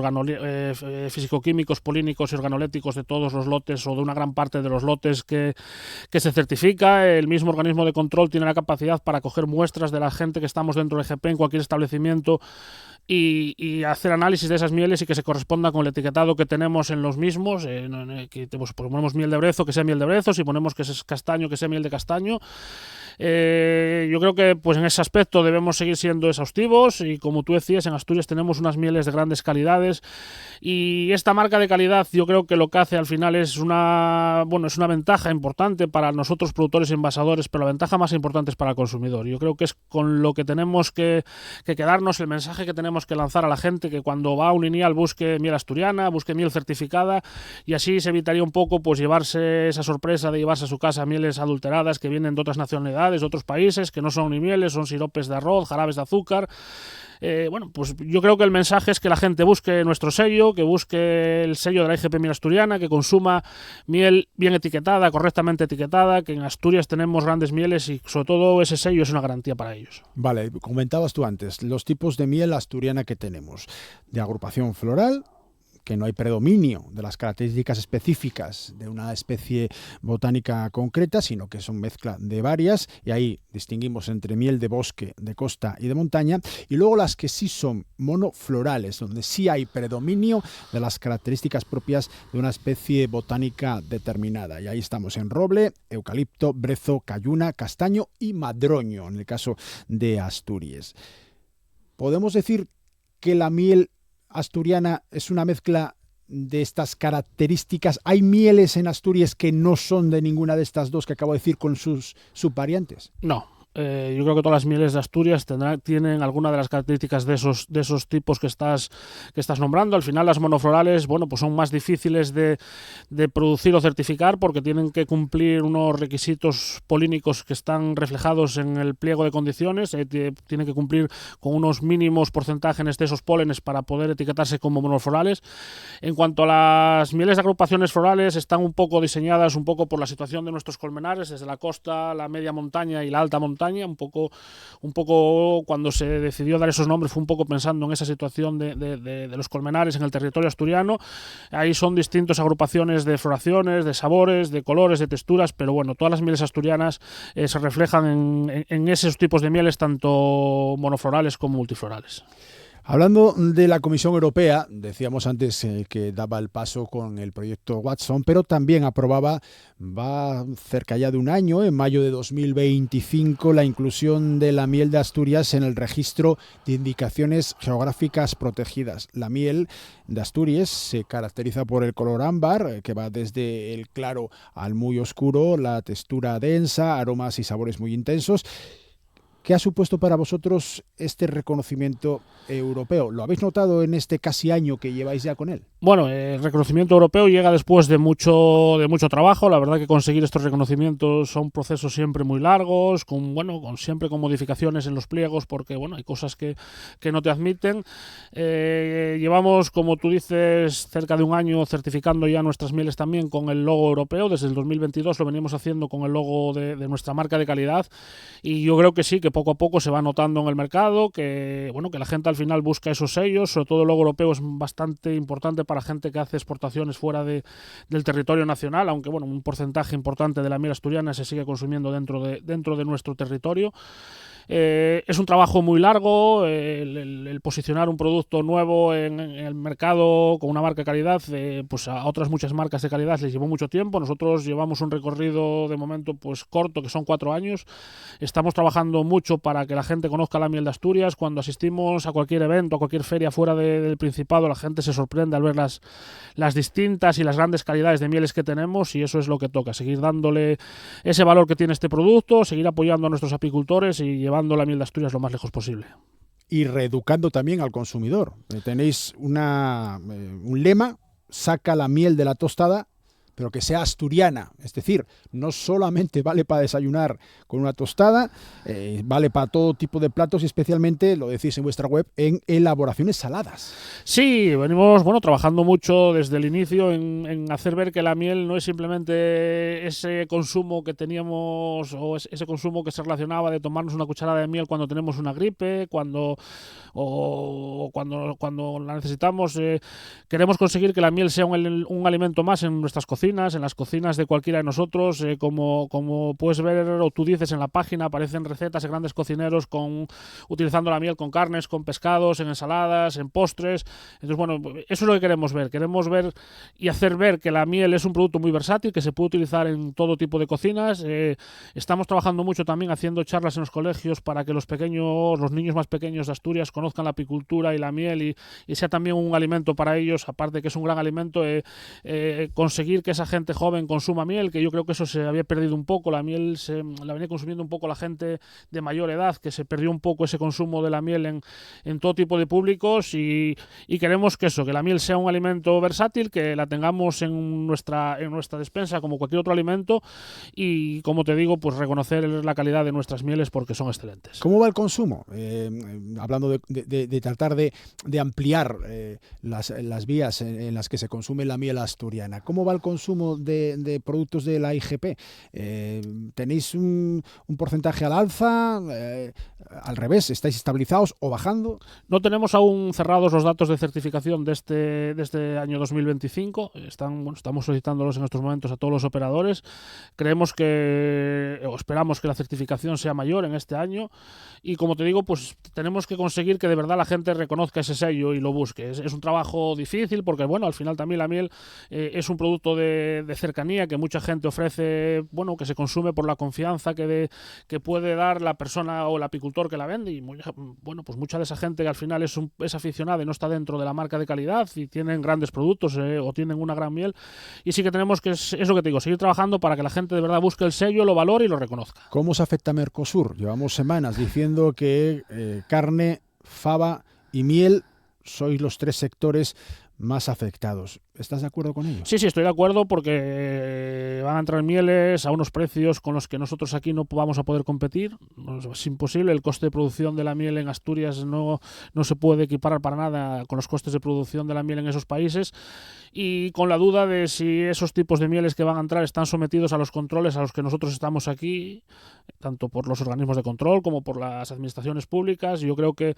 físico-químicos, polínicos y organoléticos de todos los lotes o de una gran parte de los lotes que se certifica. El mismo organismo de control tiene la capacidad para coger muestras de la gente que estamos dentro del EGP en cualquier establecimiento y hacer análisis de esas mieles y que se corresponda con el etiquetado que tenemos en los mismos. Que ponemos miel de brezo, que sea miel de brezo; si ponemos que es castaño, que sea miel de castaño. Yo creo que pues en ese aspecto debemos seguir siendo exhaustivos, y como tú decías, en Asturias tenemos unas mieles de grandes calidades, y esta marca de calidad yo creo que lo que hace al final es una ventaja importante para nosotros productores y envasadores, pero la ventaja más importante es para el consumidor. Yo creo que es con lo que tenemos que quedarnos, el mensaje que tenemos que lanzar a la gente, que cuando va a un INIAL busque miel asturiana, busque miel certificada, y así se evitaría un poco pues llevarse esa sorpresa de llevarse a su casa mieles adulteradas que vienen de otras nacionalidades, de otros países, que no son ni mieles, son siropes de arroz, jarabes de azúcar. Pues yo creo que el mensaje es que la gente busque nuestro sello, que busque el sello de la IGP Miel Asturiana, que consuma miel bien etiquetada, correctamente etiquetada, que en Asturias tenemos grandes mieles y sobre todo ese sello es una garantía para ellos. Vale, comentabas tú antes los tipos de miel asturiana que tenemos: de agrupación floral, que no hay predominio de las características específicas de una especie botánica concreta, sino que son mezcla de varias, y ahí distinguimos entre miel de bosque, de costa y de montaña, y luego las que sí son monoflorales, donde sí hay predominio de las características propias de una especie botánica determinada, y ahí estamos en roble, eucalipto, brezo, cayuna, castaño y madroño, en el caso de Asturias. ¿Podemos decir que la miel asturiana es una mezcla de estas características? ¿Hay mieles en Asturias que no son de ninguna de estas dos que acabo de decir con sus subvariantes? No. Yo creo que todas las mieles de Asturias tienen alguna de las características de esos tipos que estás nombrando. Al final las monoflorales, pues son más difíciles de producir o certificar porque tienen que cumplir unos requisitos polínicos que están reflejados en el pliego de condiciones. Tienen que cumplir con unos mínimos porcentajes de esos pólenes para poder etiquetarse como monoflorales. En cuanto a las mieles de agrupaciones florales, están un poco diseñadas un poco por la situación de nuestros colmenares, desde la costa, la media montaña y la alta montaña. Un poco cuando se decidió dar esos nombres fue un poco pensando en esa situación de los colmenares en el territorio asturiano. Ahí son distintas agrupaciones de floraciones, de sabores, de colores, de texturas, pero todas las mieles asturianas se reflejan en esos tipos de mieles, tanto monoflorales como multiflorales. Hablando de la Comisión Europea, decíamos antes que daba el paso con el proyecto Watson, pero también aprobaba, va cerca ya de un año, en mayo de 2025, la inclusión de la miel de Asturias en el registro de indicaciones geográficas protegidas. La miel de Asturias se caracteriza por el color ámbar, que va desde el claro al muy oscuro, la textura densa, aromas y sabores muy intensos. ¿Qué ha supuesto para vosotros este reconocimiento europeo? ¿Lo habéis notado en este casi año que lleváis ya con él? El reconocimiento europeo llega después de mucho trabajo. La verdad que conseguir estos reconocimientos son procesos siempre muy largos, siempre con modificaciones en los pliegos, porque hay cosas que no te admiten. Llevamos, como tú dices, cerca de un año certificando ya nuestras mieles también con el logo europeo. Desde el 2022 lo venimos haciendo con el logo de nuestra marca de calidad, y yo creo que sí, que poco a poco se va notando en el mercado que la gente al final busca esos sellos. Sobre todo el logo europeo es bastante importante para gente que hace exportaciones fuera del territorio nacional, aunque un porcentaje importante de la miel asturiana se sigue consumiendo dentro de nuestro territorio. Es un trabajo muy largo el posicionar un producto nuevo en el mercado con una marca de calidad. Pues a otras muchas marcas de calidad les llevó mucho tiempo. Nosotros llevamos un recorrido de momento corto, que son 4 años. Estamos trabajando mucho para que la gente conozca la miel de Asturias. Cuando asistimos a cualquier evento, a cualquier feria fuera del Principado, la gente se sorprende al ver las distintas y las grandes calidades de mieles que tenemos, y eso es lo que toca, seguir dándole ese valor que tiene este producto, seguir apoyando a nuestros apicultores y llevando la miel de Asturias lo más lejos posible. Y reeducando también al consumidor. Tenéis un lema: saca la miel de la tostada pero que sea asturiana. Es decir, no solamente vale para desayunar con una tostada, vale para todo tipo de platos y especialmente, lo decís en vuestra web, en elaboraciones saladas. Sí, venimos trabajando mucho desde el inicio en hacer ver que la miel no es simplemente ese consumo que teníamos o ese consumo que se relacionaba de tomarnos una cucharada de miel cuando tenemos una gripe, cuando la necesitamos. Queremos conseguir que la miel sea un alimento más en nuestras cocinas, en las cocinas de cualquiera de nosotros. Como puedes ver o tú dices en la página, aparecen recetas de grandes cocineros utilizando la miel con carnes, con pescados, en ensaladas, en postres. Entonces, bueno, eso es lo que queremos ver. Queremos ver y hacer ver que la miel es un producto muy versátil, que se puede utilizar en todo tipo de cocinas. Estamos trabajando mucho también haciendo charlas en los colegios para que los niños más pequeños de Asturias conozcan la apicultura y la miel y sea también un alimento para ellos, aparte que es un gran alimento, conseguir que esa gente joven consuma miel, que yo creo que eso se había perdido un poco. La miel la venía consumiendo un poco la gente de mayor edad, que se perdió un poco ese consumo de la miel en todo tipo de públicos y queremos que la miel sea un alimento versátil, que la tengamos en nuestra despensa como cualquier otro alimento y, como te digo, pues reconocer la calidad de nuestras mieles porque son excelentes. ¿Cómo va el consumo? Hablando de tratar de ampliar las vías en las que se consume la miel asturiana. ¿Cómo va el consumo de productos de la IGP? ¿Tenéis un porcentaje al alza? ¿Al revés? ¿Estáis estabilizados o bajando? No tenemos aún cerrados los datos de certificación de este año 2025. Estamos solicitándolos en estos momentos a todos los operadores. Esperamos que la certificación sea mayor en este año y, como te digo, pues tenemos que conseguir que de verdad la gente reconozca ese sello y lo busque. Es un trabajo difícil porque, bueno, al final también la miel es un producto de cercanía que mucha gente ofrece, bueno, que se consume por la confianza que puede dar la persona o el apicultor que la vende y, bueno, pues mucha de esa gente que al final es aficionada y no está dentro de la marca de calidad y tienen grandes productos o tienen una gran miel, y sí que tenemos que, es lo que te digo, seguir trabajando para que la gente de verdad busque el sello, lo valore y lo reconozca. ¿Cómo os afecta Mercosur? Llevamos semanas diciendo que carne, fava y miel sois los 3 sectores más afectados. ¿Estás de acuerdo con ello? Sí, estoy de acuerdo porque van a entrar mieles a unos precios con los que nosotros aquí no vamos a poder competir. Es imposible. El coste de producción de la miel en Asturias no se puede equiparar para nada con los costes de producción de la miel en esos países, y con la duda de si esos tipos de mieles que van a entrar están sometidos a los controles a los que nosotros estamos aquí, tanto por los organismos de control como por las administraciones públicas. Yo creo que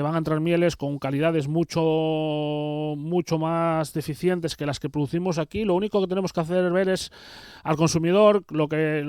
van a entrar mieles con calidades mucho más deficientes que las que producimos aquí. Lo único que tenemos que hacer ver es al consumidor lo que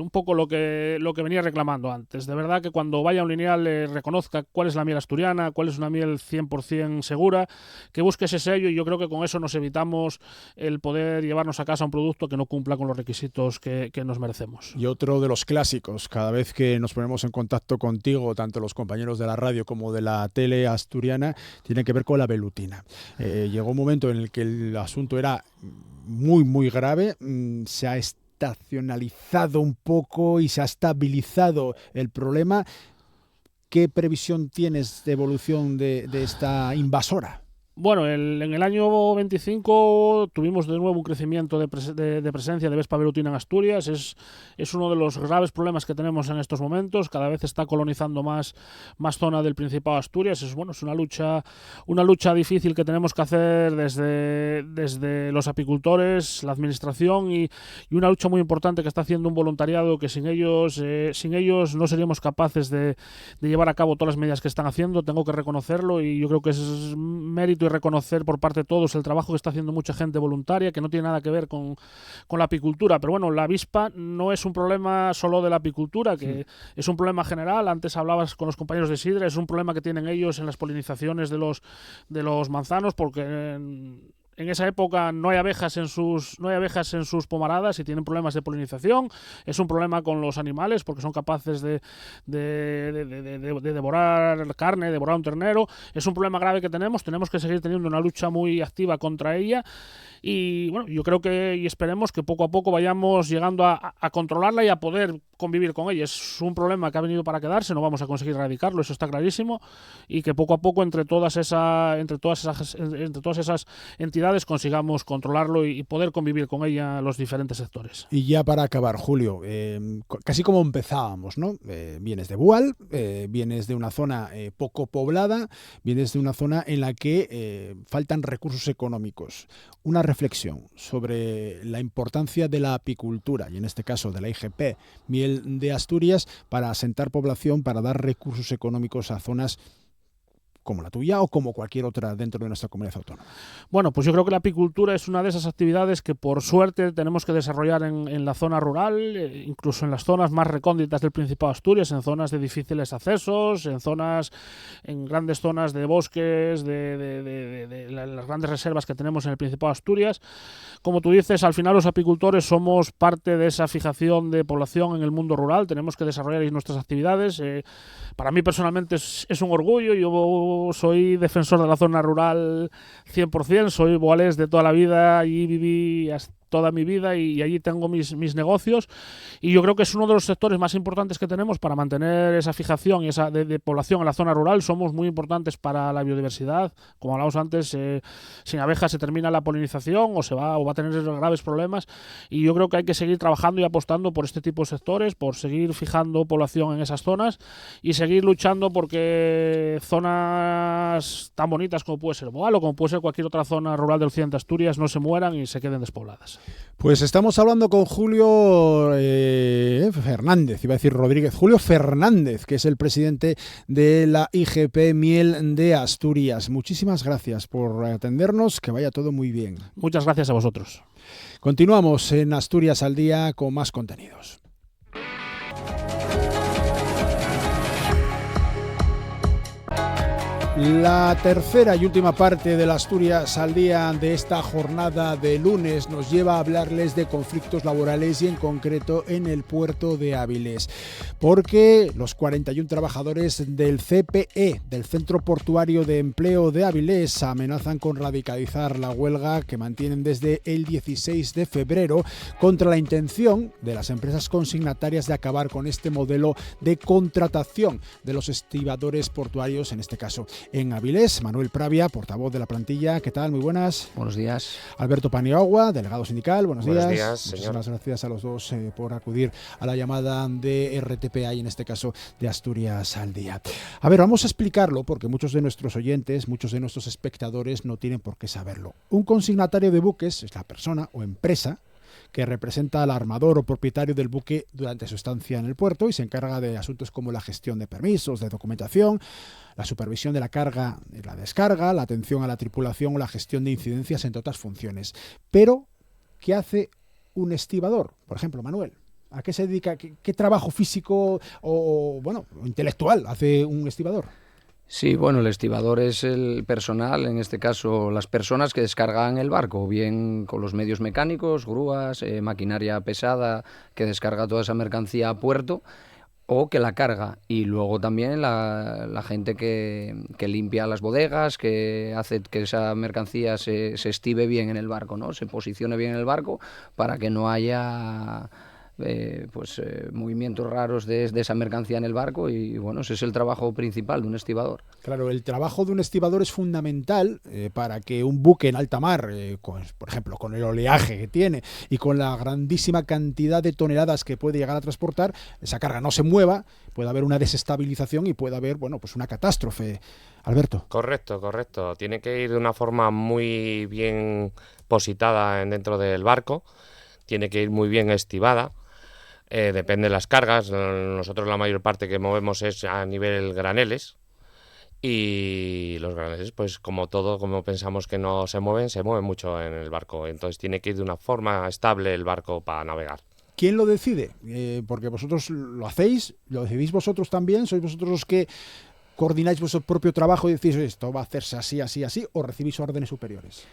venía reclamando antes. De verdad que cuando vaya a un lineal reconozca cuál es la miel asturiana, cuál es una miel 100% segura, que busque ese sello, y yo creo que con eso nos evitamos el poder llevarnos a casa un producto que no cumpla con los requisitos que nos merecemos. Y otro de los clásicos, cada vez que nos ponemos en contacto contigo, tanto los compañeros de la radio como de la tele asturiana, tiene que ver con la velutina. Llegó un momento en el que el asunto era muy, muy grave, se ha estacionalizado un poco y se ha estabilizado el problema. ¿Qué previsión tienes de evolución de esta invasora? Bueno, en el año 25 tuvimos de nuevo un crecimiento de presencia de Vespa velutina en Asturias. Es uno de los graves problemas que tenemos en estos momentos. Cada vez está colonizando más zona del Principado de Asturias. Es una lucha difícil que tenemos que hacer desde los apicultores, la administración y una lucha muy importante que está haciendo un voluntariado que sin ellos no seríamos capaces de llevar a cabo todas las medidas que están haciendo. Tengo que reconocerlo y yo creo que es mérito y reconocer por parte de todos el trabajo que está haciendo mucha gente voluntaria, que no tiene nada que ver con la apicultura. Pero bueno, la avispa no es un problema solo de la apicultura, que es un problema general. Antes hablabas con los compañeros de Sidra, es un problema que tienen ellos en las polinizaciones de los manzanos, porque en esa época no hay abejas en sus pomaradas y tienen problemas de polinización. Es un problema con los animales porque son capaces de devorar carne, devorar un ternero. Es un problema grave que tenemos que seguir teniendo una lucha muy activa contra ella. Y bueno, yo creo y esperemos que poco a poco vayamos llegando a controlarla y a poder convivir con ella. Es un problema que ha venido para quedarse, no vamos a conseguir erradicarlo, eso está clarísimo, y que poco a poco entre todas esas entidades entidades consigamos controlarlo y poder convivir con ella los diferentes sectores. Y ya para acabar, Julio, casi como empezábamos, ¿no? Vienes de Bual, vienes de una zona poco poblada, vienes de una zona en la que faltan recursos económicos. Una reflexión sobre la importancia de la apicultura, y en este caso de la IGP Miel de Asturias, para asentar población, para dar recursos económicos a zonas como la tuya o como cualquier otra dentro de nuestra comunidad autónoma. Bueno, pues yo creo que la apicultura es una de esas actividades que por suerte tenemos que desarrollar en la zona rural, incluso en las zonas más recónditas del Principado de Asturias, en zonas de difíciles accesos, en grandes zonas de bosques, de las grandes reservas que tenemos en el Principado de Asturias. Como tú dices, al final los apicultores somos parte de esa fijación de población en el mundo rural, tenemos que desarrollar ahí nuestras actividades. Para mí personalmente es un orgullo, yo soy defensor de la zona rural 100%, soy boalés de toda la vida, allí viví toda mi vida y allí tengo mis negocios, y yo creo que es uno de los sectores más importantes que tenemos para mantener esa fijación y esa de población en la zona rural. Somos muy importantes para la biodiversidad, como hablábamos antes, sin abejas se termina la polinización o va a tener graves problemas, y yo creo que hay que seguir trabajando y apostando por este tipo de sectores, por seguir fijando población en esas zonas y seguir luchando porque zonas tan bonitas como puede ser Boal o como puede ser cualquier otra zona rural del occidente de Asturias no se mueran y se queden despobladas. Pues estamos hablando con Julio Fernández, iba a decir Rodríguez, Julio Fernández, que es el presidente de la IGP Miel de Asturias. Muchísimas gracias por atendernos, que vaya todo muy bien. Muchas gracias a vosotros. Continuamos en Asturias al Día con más contenidos. La tercera y última parte de la Asturias al Día de esta jornada de lunes nos lleva a hablarles de conflictos laborales y en concreto en el puerto de Áviles, porque los 41 trabajadores del CPE, del Centro Portuario de Empleo de Áviles, amenazan con radicalizar la huelga que mantienen desde el 16 de febrero contra la intención de las empresas consignatarias de acabar con este modelo de contratación de los estibadores portuarios, en este caso en Áviles. Manuel Pravia, portavoz de la plantilla, ¿qué tal? Muy buenas. Buenos días. Alberto Paniagua, delegado sindical, buenos días. Buenos días, señor. Muchísimas gracias a los dos por acudir a la llamada de RTPA y en este caso de Asturias al Día. A ver, vamos a explicarlo porque muchos de nuestros oyentes, muchos de nuestros espectadores no tienen por qué saberlo. Un consignatario de buques es la persona o empresa que representa al armador o propietario del buque durante su estancia en el puerto y se encarga de asuntos como la gestión de permisos, de documentación, la supervisión de la carga y la descarga, la atención a la tripulación o la gestión de incidencias, entre otras funciones. Pero, ¿qué hace un estibador? Por ejemplo, Manuel, ¿a qué se dedica? ¿Qué trabajo físico o intelectual hace un estibador? Sí, bueno, el estibador es el personal, en este caso las personas que descargan el barco, bien con los medios mecánicos, grúas, maquinaria pesada que descarga toda esa mercancía a puerto o que la carga, y luego también la gente que limpia las bodegas, que hace que esa mercancía se estibe bien en el barco, ¿no? Se posicione bien en el barco para que no haya movimientos raros de esa mercancía en el barco, y bueno, ese es el trabajo principal de un estibador. Claro, el trabajo de un estibador es fundamental para que un buque en alta mar, por ejemplo, con el oleaje que tiene y con la grandísima cantidad de toneladas que puede llegar a transportar, esa carga no se mueva, puede haber una desestabilización y puede haber, pues una catástrofe. Alberto. Correcto. Tiene que ir de una forma muy bien positada dentro del barco, tiene que ir muy bien estibada. Depende de las cargas. Nosotros la mayor parte que movemos es a nivel graneles, y los graneles, pues como todo, como pensamos que no se mueven mucho en el barco, entonces tiene que ir de una forma estable el barco para navegar. ¿Quién lo decide? Porque vosotros lo hacéis, lo decidís vosotros también, sois vosotros los que coordináis vuestro propio trabajo y decís esto va a hacerse así, o recibís órdenes superiores.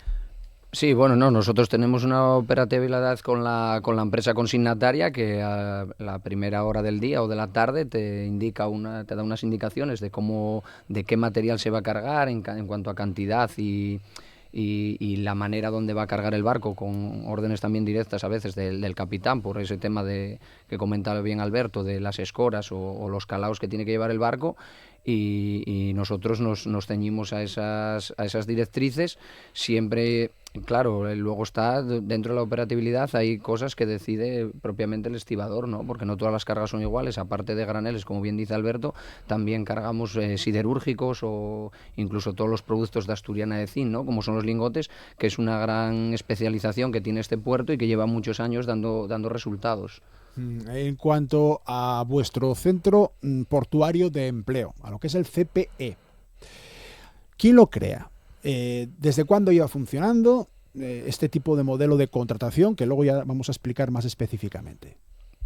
Sí, bueno, no, nosotros tenemos una operatividad con la empresa consignataria que a la primera hora del día o de la tarde te da unas indicaciones de qué material se va a cargar en cuanto a cantidad y la manera donde va a cargar el barco, con órdenes también directas a veces del capitán por ese tema que comentaba bien Alberto, de las escoras o los calaos que tiene que llevar el barco. Y nosotros nos ceñimos a esas directrices, siempre Claro, luego está dentro de la operatividad, hay cosas que decide propiamente el estibador, ¿no? Porque no todas las cargas son iguales. Aparte de graneles, como bien dice Alberto, también cargamos siderúrgicos o incluso todos los productos de Asturiana de Zinc, ¿no? Como son los lingotes, que es una gran especialización que tiene este puerto y que lleva muchos años dando resultados. En cuanto a vuestro centro portuario de empleo, a lo que es el CPE, ¿quién lo crea? ¿Desde cuándo iba funcionando este tipo de modelo de contratación? Que luego ya vamos a explicar más específicamente.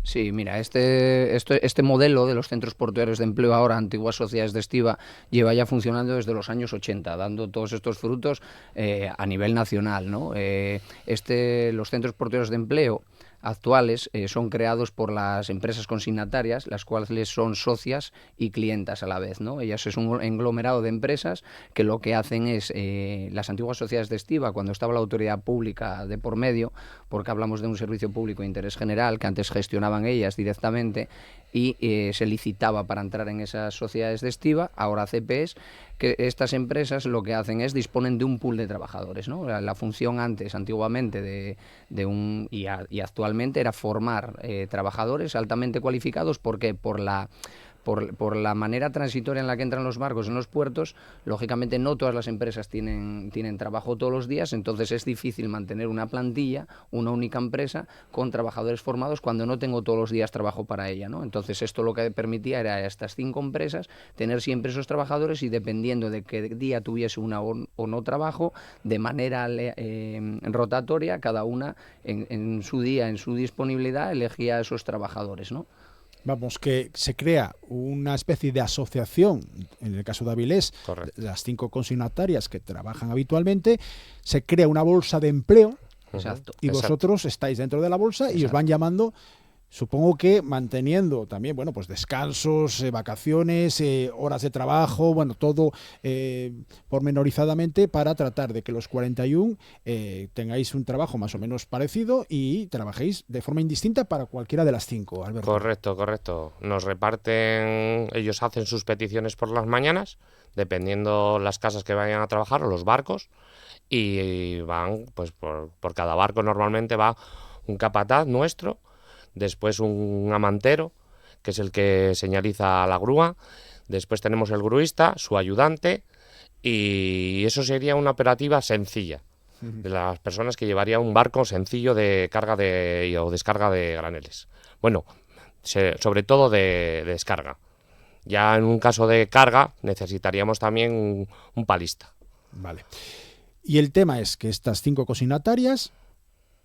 Sí, mira, este modelo de los centros portuarios de empleo, ahora antiguas sociedades de estiba, lleva ya funcionando desde los años 80, dando todos estos frutos a nivel nacional, ¿no? Los centros portuarios de empleo actuales son creados por las empresas consignatarias, las cuales son socias y clientas a la vez, ¿no? Ellas es un englomerado de empresas que lo que hacen es, las antiguas sociedades de estiba, cuando estaba la autoridad pública de por medio, porque hablamos de un servicio público de interés general, que antes gestionaban ellas directamente y se licitaba para entrar en esas sociedades de estiba, ahora CPEs, que estas empresas lo que hacen es disponen de un pool de trabajadores, ¿no? La función antiguamente y actualmente era formar trabajadores altamente cualificados. ¿Por qué? Por la manera transitoria en la que entran los barcos en los puertos. Lógicamente no todas las empresas tienen trabajo todos los días, entonces es difícil mantener una plantilla, una única empresa, con trabajadores formados cuando no tengo todos los días trabajo para ella, ¿no? Entonces esto lo que permitía era a estas 5 empresas tener siempre esos trabajadores y dependiendo de qué día tuviese una o no trabajo, de manera rotatoria, cada una en su día, en su disponibilidad, elegía a esos trabajadores, ¿no? Vamos, que se crea una especie de asociación, en el caso de Avilés, las 5 consignatarias que trabajan habitualmente, se crea una bolsa de empleo. Exacto. Y vosotros estáis dentro de la bolsa y os van llamando, supongo que manteniendo también, bueno, pues descansos, vacaciones, horas de trabajo, bueno, todo pormenorizadamente para tratar de que los 41 tengáis un trabajo más o menos parecido y trabajéis de forma indistinta para cualquiera de las 5, Alberto. Correcto. Nos reparten, ellos hacen sus peticiones por las mañanas, dependiendo las casas que vayan a trabajar o los barcos, y van, pues por cada barco normalmente va un capataz nuestro, después un amantero, que es el que señaliza la grúa, después tenemos el gruista, su ayudante, y eso sería una operativa sencilla, de las personas que llevaría un barco sencillo de carga o descarga de graneles. Bueno, sobre todo de descarga. Ya en un caso de carga necesitaríamos también un palista. Vale. Y el tema es que estas 5 consignatarias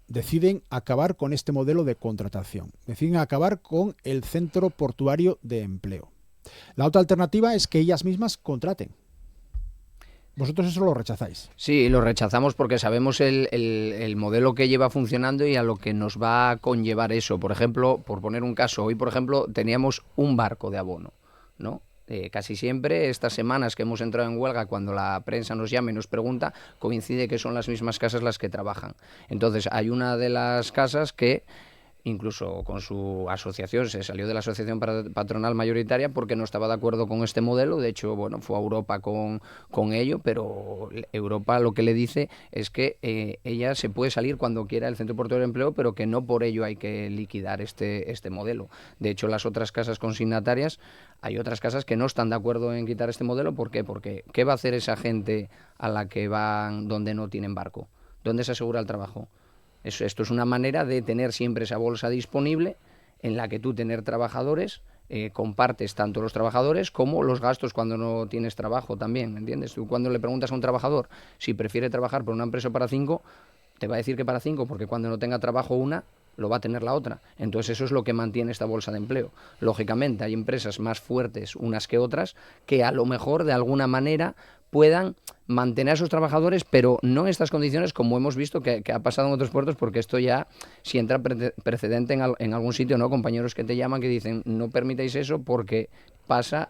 deciden acabar con este modelo de contratación, deciden acabar con el centro portuario de empleo. La otra alternativa es que ellas mismas contraten. ¿Vosotros eso lo rechazáis? Sí, lo rechazamos porque sabemos el modelo que lleva funcionando y a lo que nos va a conllevar eso. Por ejemplo, por poner un caso, hoy, por ejemplo, teníamos un barco de abono, ¿no? Casi siempre, estas semanas que hemos entrado en huelga, cuando la prensa nos llama y nos pregunta, coincide que son las mismas casas las que trabajan. Entonces, hay una de las casas que, incluso con su asociación, se salió de la asociación patronal mayoritaria porque no estaba de acuerdo con este modelo. De hecho, bueno, fue a Europa con ello, pero Europa lo que le dice es que ella se puede salir cuando quiera del centro portuario de empleo, pero que no por ello hay que liquidar este modelo. De hecho, las otras casas consignatarias, hay otras casas que no están de acuerdo en quitar este modelo. ¿Por qué? Porque ¿qué va a hacer esa gente a la que van donde no tienen barco? ¿Dónde se asegura el trabajo? Esto es una manera de tener siempre esa bolsa disponible en la que tú tener trabajadores, compartes tanto los trabajadores como los gastos cuando no tienes trabajo también, ¿entiendes? Tú cuando le preguntas a un trabajador si prefiere trabajar por una empresa para 5, te va a decir que para 5, porque cuando no tenga trabajo una, lo va a tener la otra. Entonces eso es lo que mantiene esta bolsa de empleo. Lógicamente hay empresas más fuertes unas que otras que a lo mejor de alguna manera puedan mantener a sus trabajadores, pero no en estas condiciones como hemos visto que ha pasado en otros puertos, porque esto ya, si entra precedente en algún sitio, ¿no? Compañeros que te llaman que dicen no permitáis eso porque pasa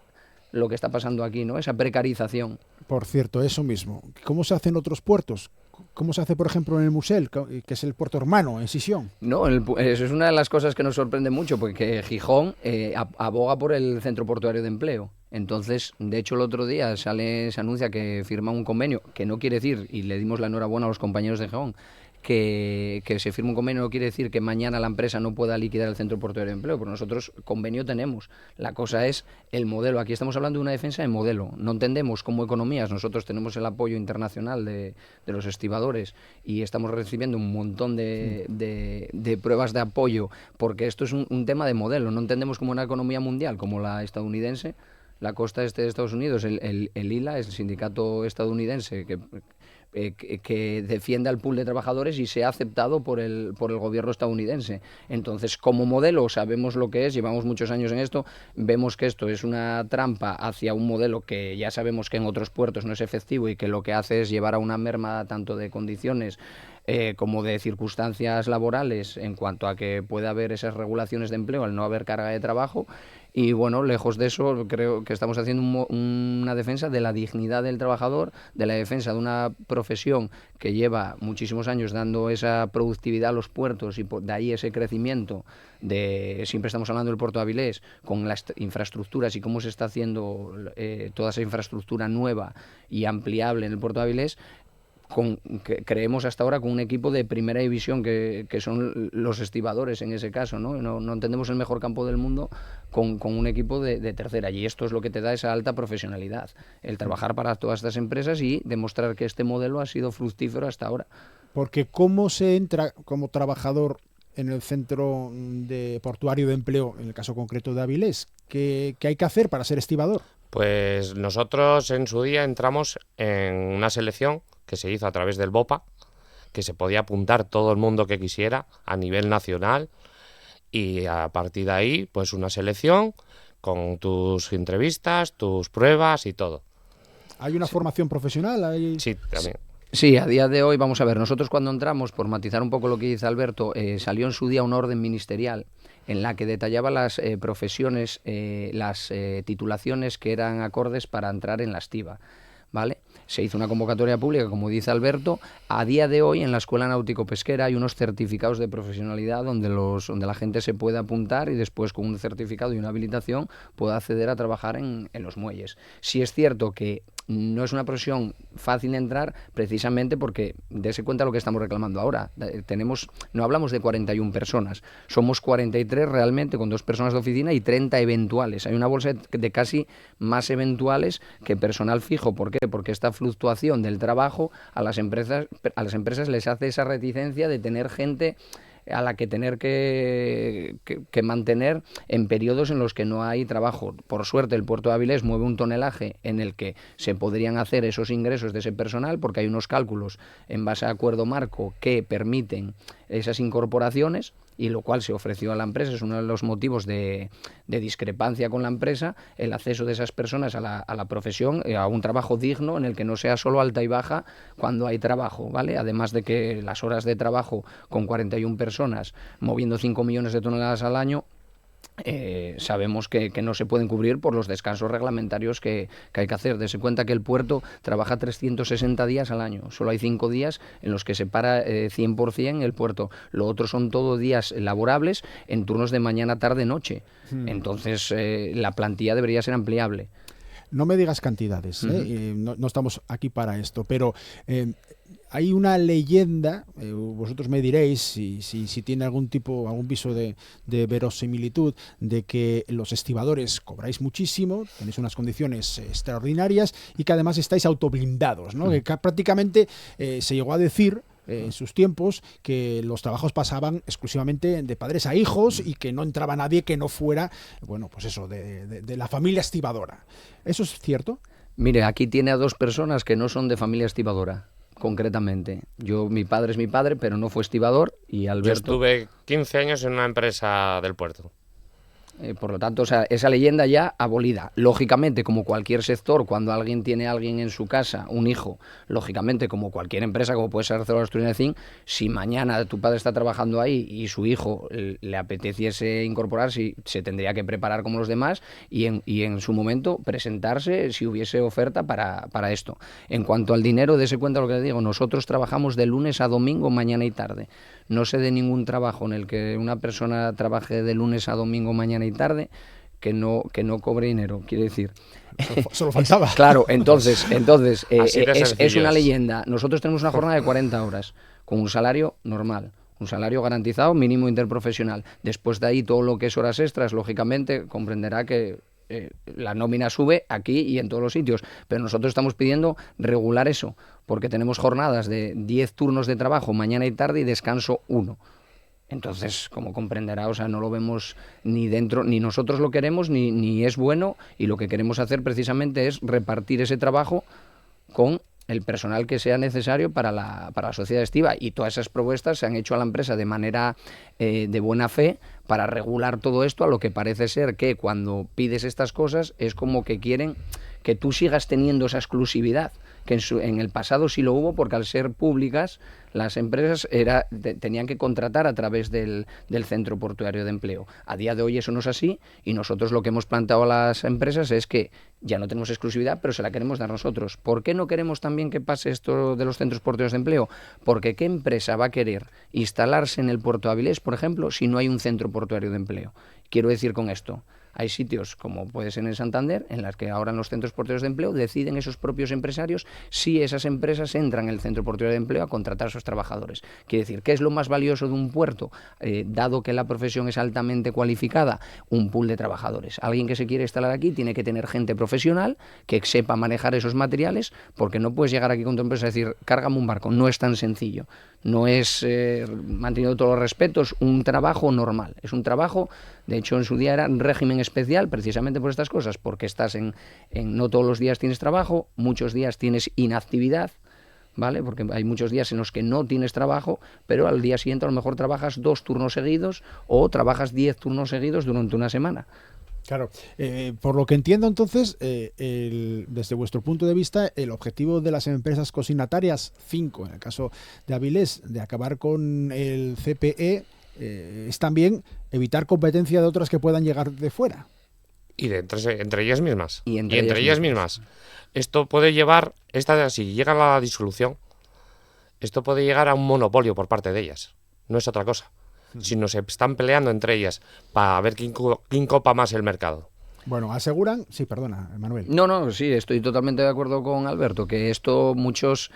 lo que está pasando aquí, ¿no? Esa precarización. Por cierto, eso mismo. ¿Cómo se hace en otros puertos? ¿Cómo se hace, por ejemplo, en el Musel, que es el puerto hermano, en Sisión? No, eso es una de las cosas que nos sorprende mucho, porque Gijón aboga por el centro portuario de empleo. Entonces, de hecho, el otro día se anuncia que firma un convenio, que no quiere decir, y le dimos la enhorabuena a los compañeros de Gijón, que se firme un convenio no quiere decir que mañana la empresa no pueda liquidar el Centro Portuario de Empleo, porque nosotros convenio tenemos. La cosa es el modelo. Aquí estamos hablando de una defensa de modelo. No entendemos como economías. Nosotros tenemos el apoyo internacional de los estibadores y estamos recibiendo un montón de pruebas de apoyo, porque esto es un tema de modelo. No entendemos como una economía mundial, como la estadounidense, la costa este de Estados Unidos, el ILA, el sindicato estadounidense que defiende al pool de trabajadores y se ha aceptado por el gobierno estadounidense. Entonces, como modelo sabemos lo que es, llevamos muchos años en esto, vemos que esto es una trampa hacia un modelo que ya sabemos que en otros puertos no es efectivo y que lo que hace es llevar a una merma tanto de condiciones como de circunstancias laborales en cuanto a que puede haber esas regulaciones de empleo al no haber carga de trabajo. Y bueno, lejos de eso, creo que estamos haciendo una defensa de la dignidad del trabajador, de la defensa de una profesión que lleva muchísimos años dando esa productividad a los puertos y de ahí ese crecimiento. Siempre estamos hablando del puerto de Avilés, con las infraestructuras y cómo se está haciendo toda esa infraestructura nueva y ampliable en el puerto de Avilés. Creemos hasta ahora con un equipo de primera división que son los estibadores en ese caso, ¿no? No entendemos el mejor campo del mundo con un equipo de tercera, y esto es lo que te da esa alta profesionalidad, el trabajar para todas estas empresas y demostrar que este modelo ha sido fructífero hasta ahora. Porque ¿cómo se entra como trabajador en el Centro Portuario de Empleo, en el caso concreto de Avilés? ¿Qué hay que hacer para ser estibador? Pues nosotros en su día entramos en una selección que se hizo a través del BOPA, que se podía apuntar todo el mundo que quisiera a nivel nacional, y a partir de ahí, pues una selección con tus entrevistas, tus pruebas y todo. ¿Hay una formación profesional? Sí, también. Sí, a día de hoy, vamos a ver, nosotros cuando entramos, por matizar un poco lo que dice Alberto, salió en su día una orden ministerial en la que detallaba las profesiones, las titulaciones que eran acordes para entrar en la estiba, ¿vale? Se hizo una convocatoria pública, como dice Alberto. A día de hoy, en la Escuela Náutico-Pesquera hay unos certificados de profesionalidad donde la gente se puede apuntar y después, con un certificado y una habilitación, puede acceder a trabajar en los muelles. Sí es cierto que no es una profesión fácil de entrar, precisamente porque, dése cuenta lo que estamos reclamando ahora. No hablamos de 41 personas, somos 43 realmente, con 2 personas de oficina y 30 eventuales. Hay una bolsa de casi más eventuales que personal fijo. ¿Por qué? Porque esta fluctuación del trabajo a las empresas les hace esa reticencia de tener gente a la que tener que mantener en periodos en los que no hay trabajo. Por suerte, el puerto de Avilés mueve un tonelaje en el que se podrían hacer esos ingresos de ese personal, porque hay unos cálculos en base a acuerdo marco que permiten esas incorporaciones, y lo cual se ofreció a la empresa. Es uno de los motivos de discrepancia con la empresa, el acceso de esas personas a la profesión, a un trabajo digno en el que no sea solo alta y baja cuando hay trabajo, ¿vale? Además de que las horas de trabajo con 41 personas moviendo 5 millones de toneladas al año, sabemos que no se pueden cubrir por los descansos reglamentarios que hay que hacer. Dese cuenta que el puerto trabaja 360 días al año, solo hay 5 días en los que se para 100% el puerto, lo otro son todo días laborables en turnos de mañana, tarde, noche. Entonces la plantilla debería ser ampliable. No me digas cantidades, no estamos aquí para esto, pero hay una leyenda, vosotros me diréis si tiene algún viso de verosimilitud, de que los estibadores cobráis muchísimo, tenéis unas condiciones extraordinarias y que además estáis autoblindados, ¿no? Que prácticamente se llegó a decir en sus tiempos que los trabajos pasaban exclusivamente de padres a hijos y que no entraba nadie que no fuera, bueno, pues eso, de la familia estibadora. ¿Eso es cierto? Mire, aquí tiene a 2 personas que no son de familia estibadora, concretamente. Mi padre es mi padre, pero no fue estibador, y Alberto... Yo estuve 15 años en una empresa del puerto. Por lo tanto, o sea, esa leyenda ya abolida. Lógicamente, como cualquier sector, cuando alguien tiene a alguien en su casa, un hijo, lógicamente, como cualquier empresa, como puede ser ArcelorMittal, si mañana tu padre está trabajando ahí y su hijo le apeteciese incorporarse, se tendría que preparar como los demás y en su momento presentarse si hubiese oferta para esto. En cuanto al dinero, dése cuenta lo que le digo, nosotros trabajamos de lunes a domingo, mañana y tarde. No sé de ningún trabajo en el que una persona trabaje de lunes a domingo, mañana y tarde, que no cobre dinero, quiere decir. Solo faltaba. Claro, entonces es una es. leyenda. Nosotros tenemos una jornada de 40 horas, con un salario normal, un salario garantizado mínimo interprofesional. Después de ahí, todo lo que es horas extras, lógicamente, comprenderá que la nómina sube aquí y en todos los sitios, pero nosotros estamos pidiendo regular eso, porque tenemos jornadas de 10 turnos de trabajo, mañana y tarde, y descanso 1. Entonces, como comprenderá, o sea, no lo vemos ni dentro, ni nosotros lo queremos, ni es bueno, y lo que queremos hacer precisamente es repartir ese trabajo con el personal que sea necesario para la sociedad estiva, y todas esas propuestas se han hecho a la empresa de manera de buena fe para regular todo esto, a lo que parece ser que cuando pides estas cosas es como que quieren que tú sigas teniendo esa exclusividad, que en el pasado sí lo hubo, porque al ser públicas las empresas tenían que contratar a través del Centro Portuario de Empleo. A día de hoy eso no es así, y nosotros lo que hemos planteado a las empresas es que ya no tenemos exclusividad, pero se la queremos dar nosotros. ¿Por qué no queremos también que pase esto de los centros portuarios de empleo? Porque ¿qué empresa va a querer instalarse en el Puerto de Avilés, por ejemplo, si no hay un centro portuario de empleo? Quiero decir con esto, hay sitios, como puede ser en Santander, en las que ahora en los centros portuarios de empleo deciden esos propios empresarios si esas empresas entran en el centro portuario de empleo a contratar a sus trabajadores. Quiere decir, ¿qué es lo más valioso de un puerto? Dado que la profesión es altamente cualificada, un pool de trabajadores. Alguien que se quiere instalar aquí tiene que tener gente profesional que sepa manejar esos materiales, porque no puedes llegar aquí con tu empresa y decir, cárgame un barco. No es tan sencillo. No es, manteniendo todos los respetos, un trabajo normal. Es un trabajo, de hecho en su día era un régimen especial precisamente por estas cosas, porque estás no todos los días tienes trabajo, muchos días tienes inactividad, ¿vale? Porque hay muchos días en los que no tienes trabajo, pero al día siguiente a lo mejor trabajas 2 turnos seguidos o trabajas 10 turnos seguidos durante una semana. Claro, por lo que entiendo entonces, desde vuestro punto de vista, el objetivo de las empresas consignatarias, 5 en el caso de Avilés, de acabar con el CPE, es también evitar competencia de otras que puedan llegar de fuera. Y entre ellas mismas. Y entre ellas mismas. Esto puede llevar, si llega a la disolución, esto puede llegar a un monopolio por parte de ellas. No es otra cosa. Sino se están peleando entre ellas para ver quién copa más el mercado. Bueno, aseguran... Sí, perdona, Manuel. No, sí, estoy totalmente de acuerdo con Alberto, que esto muchas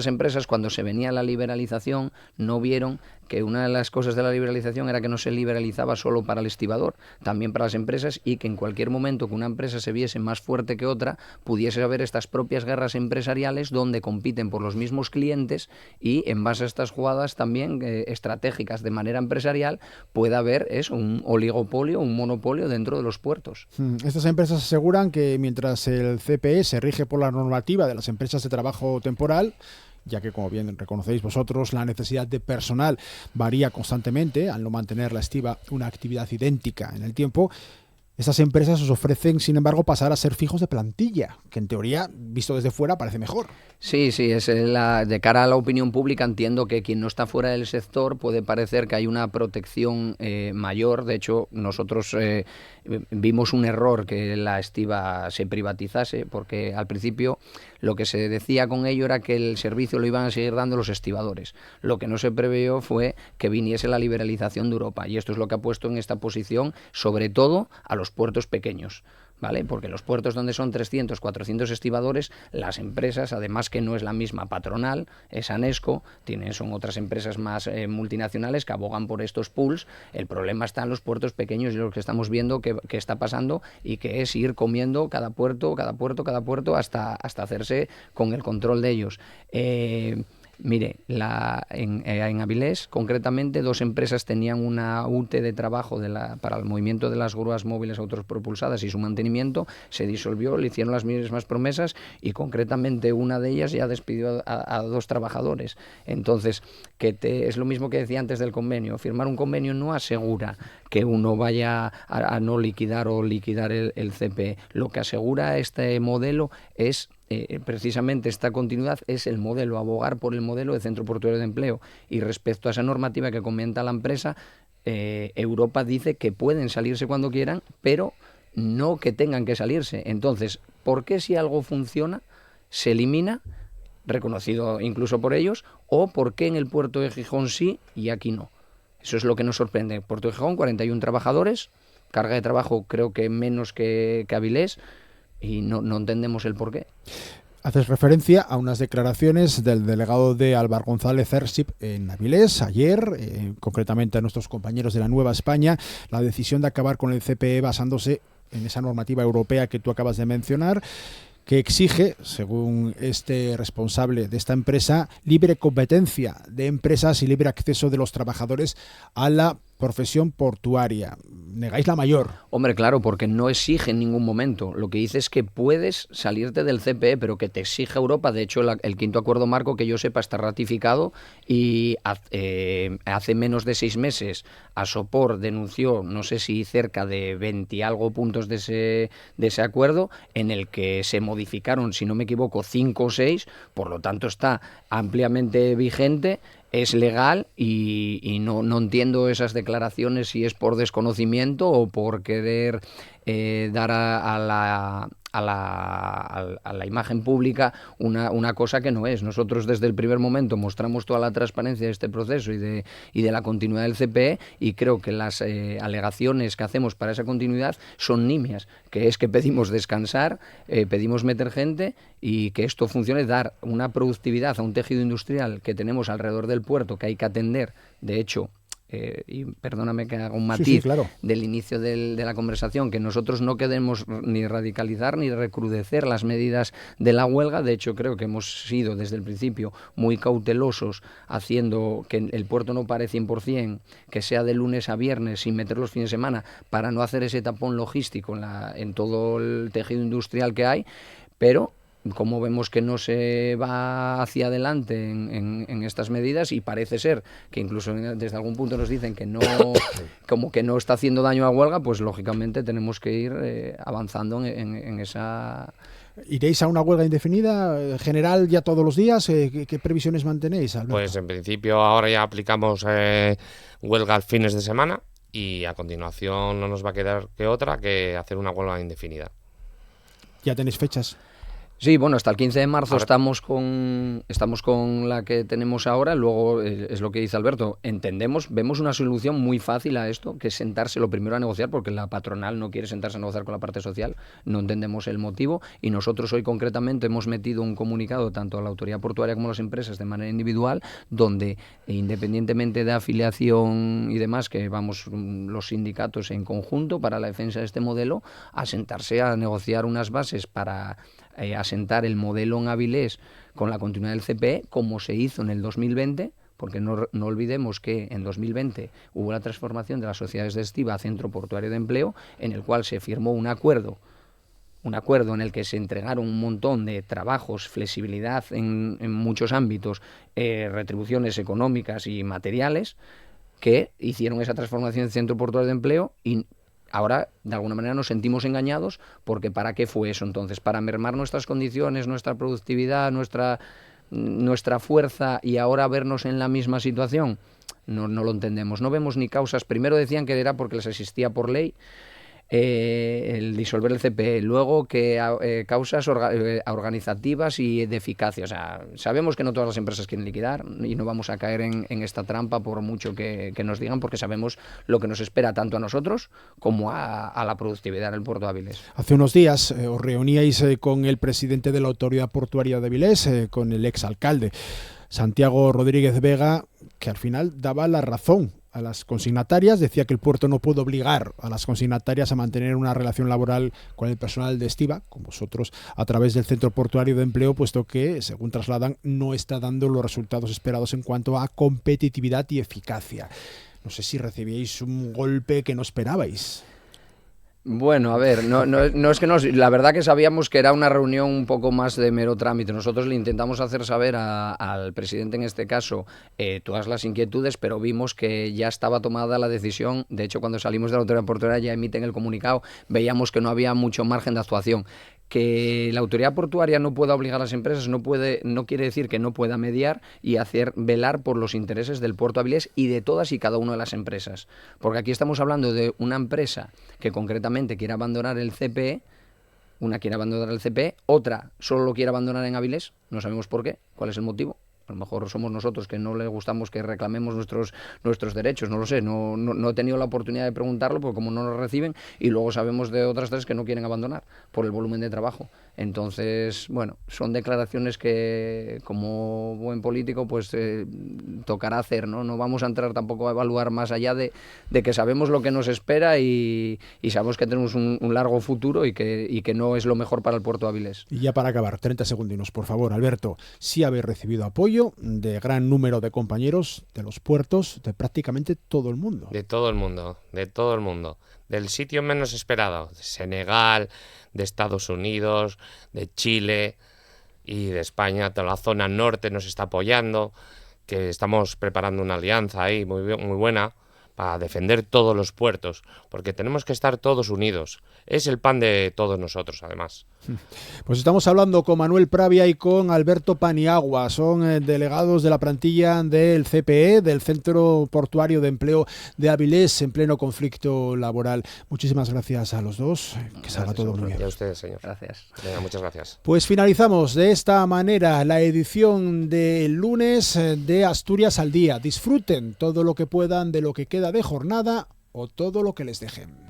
empresas, cuando se venía la liberalización, no vieron que una de las cosas de la liberalización era que no se liberalizaba solo para el estibador, también para las empresas, y que en cualquier momento que una empresa se viese más fuerte que otra, pudiese haber estas propias guerras empresariales donde compiten por los mismos clientes, y en base a estas jugadas también estratégicas de manera empresarial puede haber un oligopolio, un monopolio dentro de los puertos. Estas empresas aseguran que mientras el CPE se rige por la normativa de las empresas de trabajo temporal, ya que, como bien reconocéis vosotros, la necesidad de personal varía constantemente al no mantener la estiva una actividad idéntica en el tiempo, estas empresas os ofrecen, sin embargo, pasar a ser fijos de plantilla, que en teoría, visto desde fuera, parece mejor. Sí, es de cara a la opinión pública entiendo que quien no está fuera del sector puede parecer que hay una protección mayor. De hecho, nosotros vimos un error que la estiva se privatizase, porque al principio lo que se decía con ello era que el servicio lo iban a seguir dando los estibadores. Lo que no se previó fue que viniese la liberalización de Europa, y esto es lo que ha puesto en esta posición, sobre todo a los puertos pequeños, ¿vale? Porque los puertos donde son 300, 400 estibadores, las empresas, además que no es la misma patronal, es ANESCO, son otras empresas más multinacionales que abogan por estos pools. El problema está en los puertos pequeños, y lo que estamos viendo que está pasando, y que es ir comiendo cada puerto hasta hacerse con el control de ellos. Mire, en Avilés, concretamente, 2 empresas tenían una UTE de trabajo para el movimiento de las grúas móviles autopropulsadas y su mantenimiento. Se disolvió, le hicieron las mismas promesas, y concretamente una de ellas ya despidió a 2 trabajadores. Entonces, es lo mismo que decía antes del convenio. Firmar un convenio no asegura que uno vaya a no liquidar o liquidar el CPE. Lo que asegura este modelo es precisamente esta continuidad, es el modelo, abogar por el modelo de centro portuario de empleo. Y respecto a esa normativa que comenta la empresa, Europa dice que pueden salirse cuando quieran, pero no que tengan que salirse. Entonces, ¿por qué si algo funciona se elimina, reconocido incluso por ellos, o por qué en el puerto de Gijón sí y aquí no? Eso es lo que nos sorprende. Puerto de Gijón, 41 trabajadores, carga de trabajo creo que menos que Avilés, y no entendemos el porqué. Haces referencia a unas declaraciones del delegado de Álvaro González Ersip en Avilés ayer, concretamente a nuestros compañeros de la Nueva España, la decisión de acabar con el CPE basándose en esa normativa europea que tú acabas de mencionar, que exige, según este responsable de esta empresa, libre competencia de empresas y libre acceso de los trabajadores a la profesión portuaria. Negáis la mayor. Hombre, claro, porque no exige en ningún momento. Lo que dice es que puedes salirte del CPE, pero que te exige Europa. De hecho, el quinto acuerdo marco, que yo sepa, está ratificado, y hace menos de 6 meses Asopor denunció, no sé si cerca de 20 y algo puntos de ese acuerdo, en el que se modificaron, si no me equivoco, 5 o 6, por lo tanto está ampliamente vigente. Es legal y no entiendo esas declaraciones, si es por desconocimiento o por querer dar a la imagen pública una cosa que no es. Nosotros desde el primer momento mostramos toda la transparencia de este proceso y de la continuidad del CPE, y creo que las alegaciones que hacemos para esa continuidad son nimias, que es que pedimos descansar, pedimos meter gente y que esto funcione, dar una productividad a un tejido industrial que tenemos alrededor del puerto, que hay que atender. De hecho, y perdóname que haga un matiz claro, del inicio de la conversación, que nosotros no queremos ni radicalizar ni recrudecer las medidas de la huelga. De hecho, creo que hemos sido desde el principio muy cautelosos, haciendo que el puerto no pare 100%, que sea de lunes a viernes sin meter los fines de semana, para no hacer ese tapón logístico en todo el tejido industrial que hay. Pero como vemos que no se va hacia adelante en estas medidas, y parece ser que incluso desde algún punto nos dicen que no, como que no está haciendo daño a la huelga, pues lógicamente tenemos que ir avanzando en esa... ¿Iréis a una huelga indefinida general ya todos los días? ¿Qué previsiones mantenéis, Alberto? Pues en principio ahora ya aplicamos huelga fines de semana, y a continuación no nos va a quedar que otra que hacer una huelga indefinida. ¿Ya tenéis fechas? Sí, bueno, hasta el 15 de marzo estamos con la que tenemos ahora. Luego, es lo que dice Alberto, vemos una solución muy fácil a esto, que es sentarse lo primero a negociar, porque la patronal no quiere sentarse a negociar con la parte social, no entendemos el motivo, y nosotros hoy concretamente hemos metido un comunicado tanto a la autoridad portuaria como a las empresas de manera individual, donde independientemente de afiliación y demás, que vamos los sindicatos en conjunto para la defensa de este modelo, a sentarse a negociar unas bases para asentar el modelo en Avilés con la continuidad del CPE, como se hizo en el 2020, porque no olvidemos que en 2020 hubo la transformación de las sociedades de estiba a Centro Portuario de Empleo, en el cual se firmó un acuerdo en el que se entregaron un montón de trabajos, flexibilidad en muchos ámbitos, retribuciones económicas y materiales, que hicieron esa transformación del Centro Portuario de Empleo. Y ahora, de alguna manera, nos sentimos engañados, porque ¿para qué fue eso entonces? ¿Para mermar nuestras condiciones, nuestra productividad, nuestra fuerza, y ahora vernos en la misma situación? No lo entendemos. No vemos ni causas. Primero decían que era porque les existía por ley el disolver el CPE, luego que causas organizativas y de eficacia. O sea, sabemos que no todas las empresas quieren liquidar, y no vamos a caer en esta trampa por mucho que nos digan, porque sabemos lo que nos espera tanto a nosotros como a la productividad en el puerto de Avilés. Hace unos días os reuníais con el presidente de la Autoridad Portuaria de Avilés, con el exalcalde Santiago Rodríguez Vega, que al final daba la razón a las consignatarias. Decía que el puerto no puede obligar a las consignatarias a mantener una relación laboral con el personal de estiba, con vosotros, a través del Centro Portuario de Empleo, puesto que, según trasladan, no está dando los resultados esperados en cuanto a competitividad y eficacia. No sé si recibíais un golpe que no esperabais. Bueno, a ver, no es que la verdad que sabíamos que era una reunión un poco más de mero trámite. Nosotros le intentamos hacer saber al presidente, en este caso, todas las inquietudes, pero vimos que ya estaba tomada la decisión. De hecho, cuando salimos de la autoridad portuaria, ya emiten el comunicado, veíamos que no había mucho margen de actuación. Que la autoridad portuaria no pueda obligar a las empresas no quiere decir que no pueda mediar y velar por los intereses del puerto de Avilés y de todas y cada una de las empresas. Porque aquí estamos hablando de una empresa que concretamente quiere abandonar el CPE, otra solo lo quiere abandonar en Avilés, no sabemos por qué, cuál es el motivo. A lo mejor somos nosotros que no le gustamos que reclamemos nuestros derechos, no lo sé, no he tenido la oportunidad de preguntarlo porque como no nos reciben, y luego sabemos de otras tres que no quieren abandonar por el volumen de trabajo. Entonces, bueno, son declaraciones que como buen político pues tocará hacer, ¿no? No vamos a entrar tampoco a evaluar más allá de que sabemos lo que nos espera y sabemos que tenemos un largo futuro y que no es lo mejor para el puerto de Avilés. Y ya para acabar, 30 segundinos, por favor, Alberto. Sí habéis recibido apoyo de gran número de compañeros de los puertos, de prácticamente todo el mundo. De todo el mundo, de todo el mundo. Del sitio menos esperado, de Senegal, de Estados Unidos, de Chile y de España. Toda la zona norte nos está apoyando, que estamos preparando una alianza ahí muy buena para defender todos los puertos, porque tenemos que estar todos unidos. Es el pan de todos nosotros, además. Pues estamos hablando con Manuel Pravia y con Alberto Paniagua. Son delegados de la plantilla del CPE, del Centro Portuario de Empleo de Avilés, en pleno conflicto laboral. Muchísimas gracias a los dos. Que salga todo muy bien. Y a ustedes, señor. Gracias. Venga, muchas gracias. Pues finalizamos de esta manera la edición del lunes de Asturias al Día. Disfruten todo lo que puedan de lo que queda de jornada o todo lo que les dejen.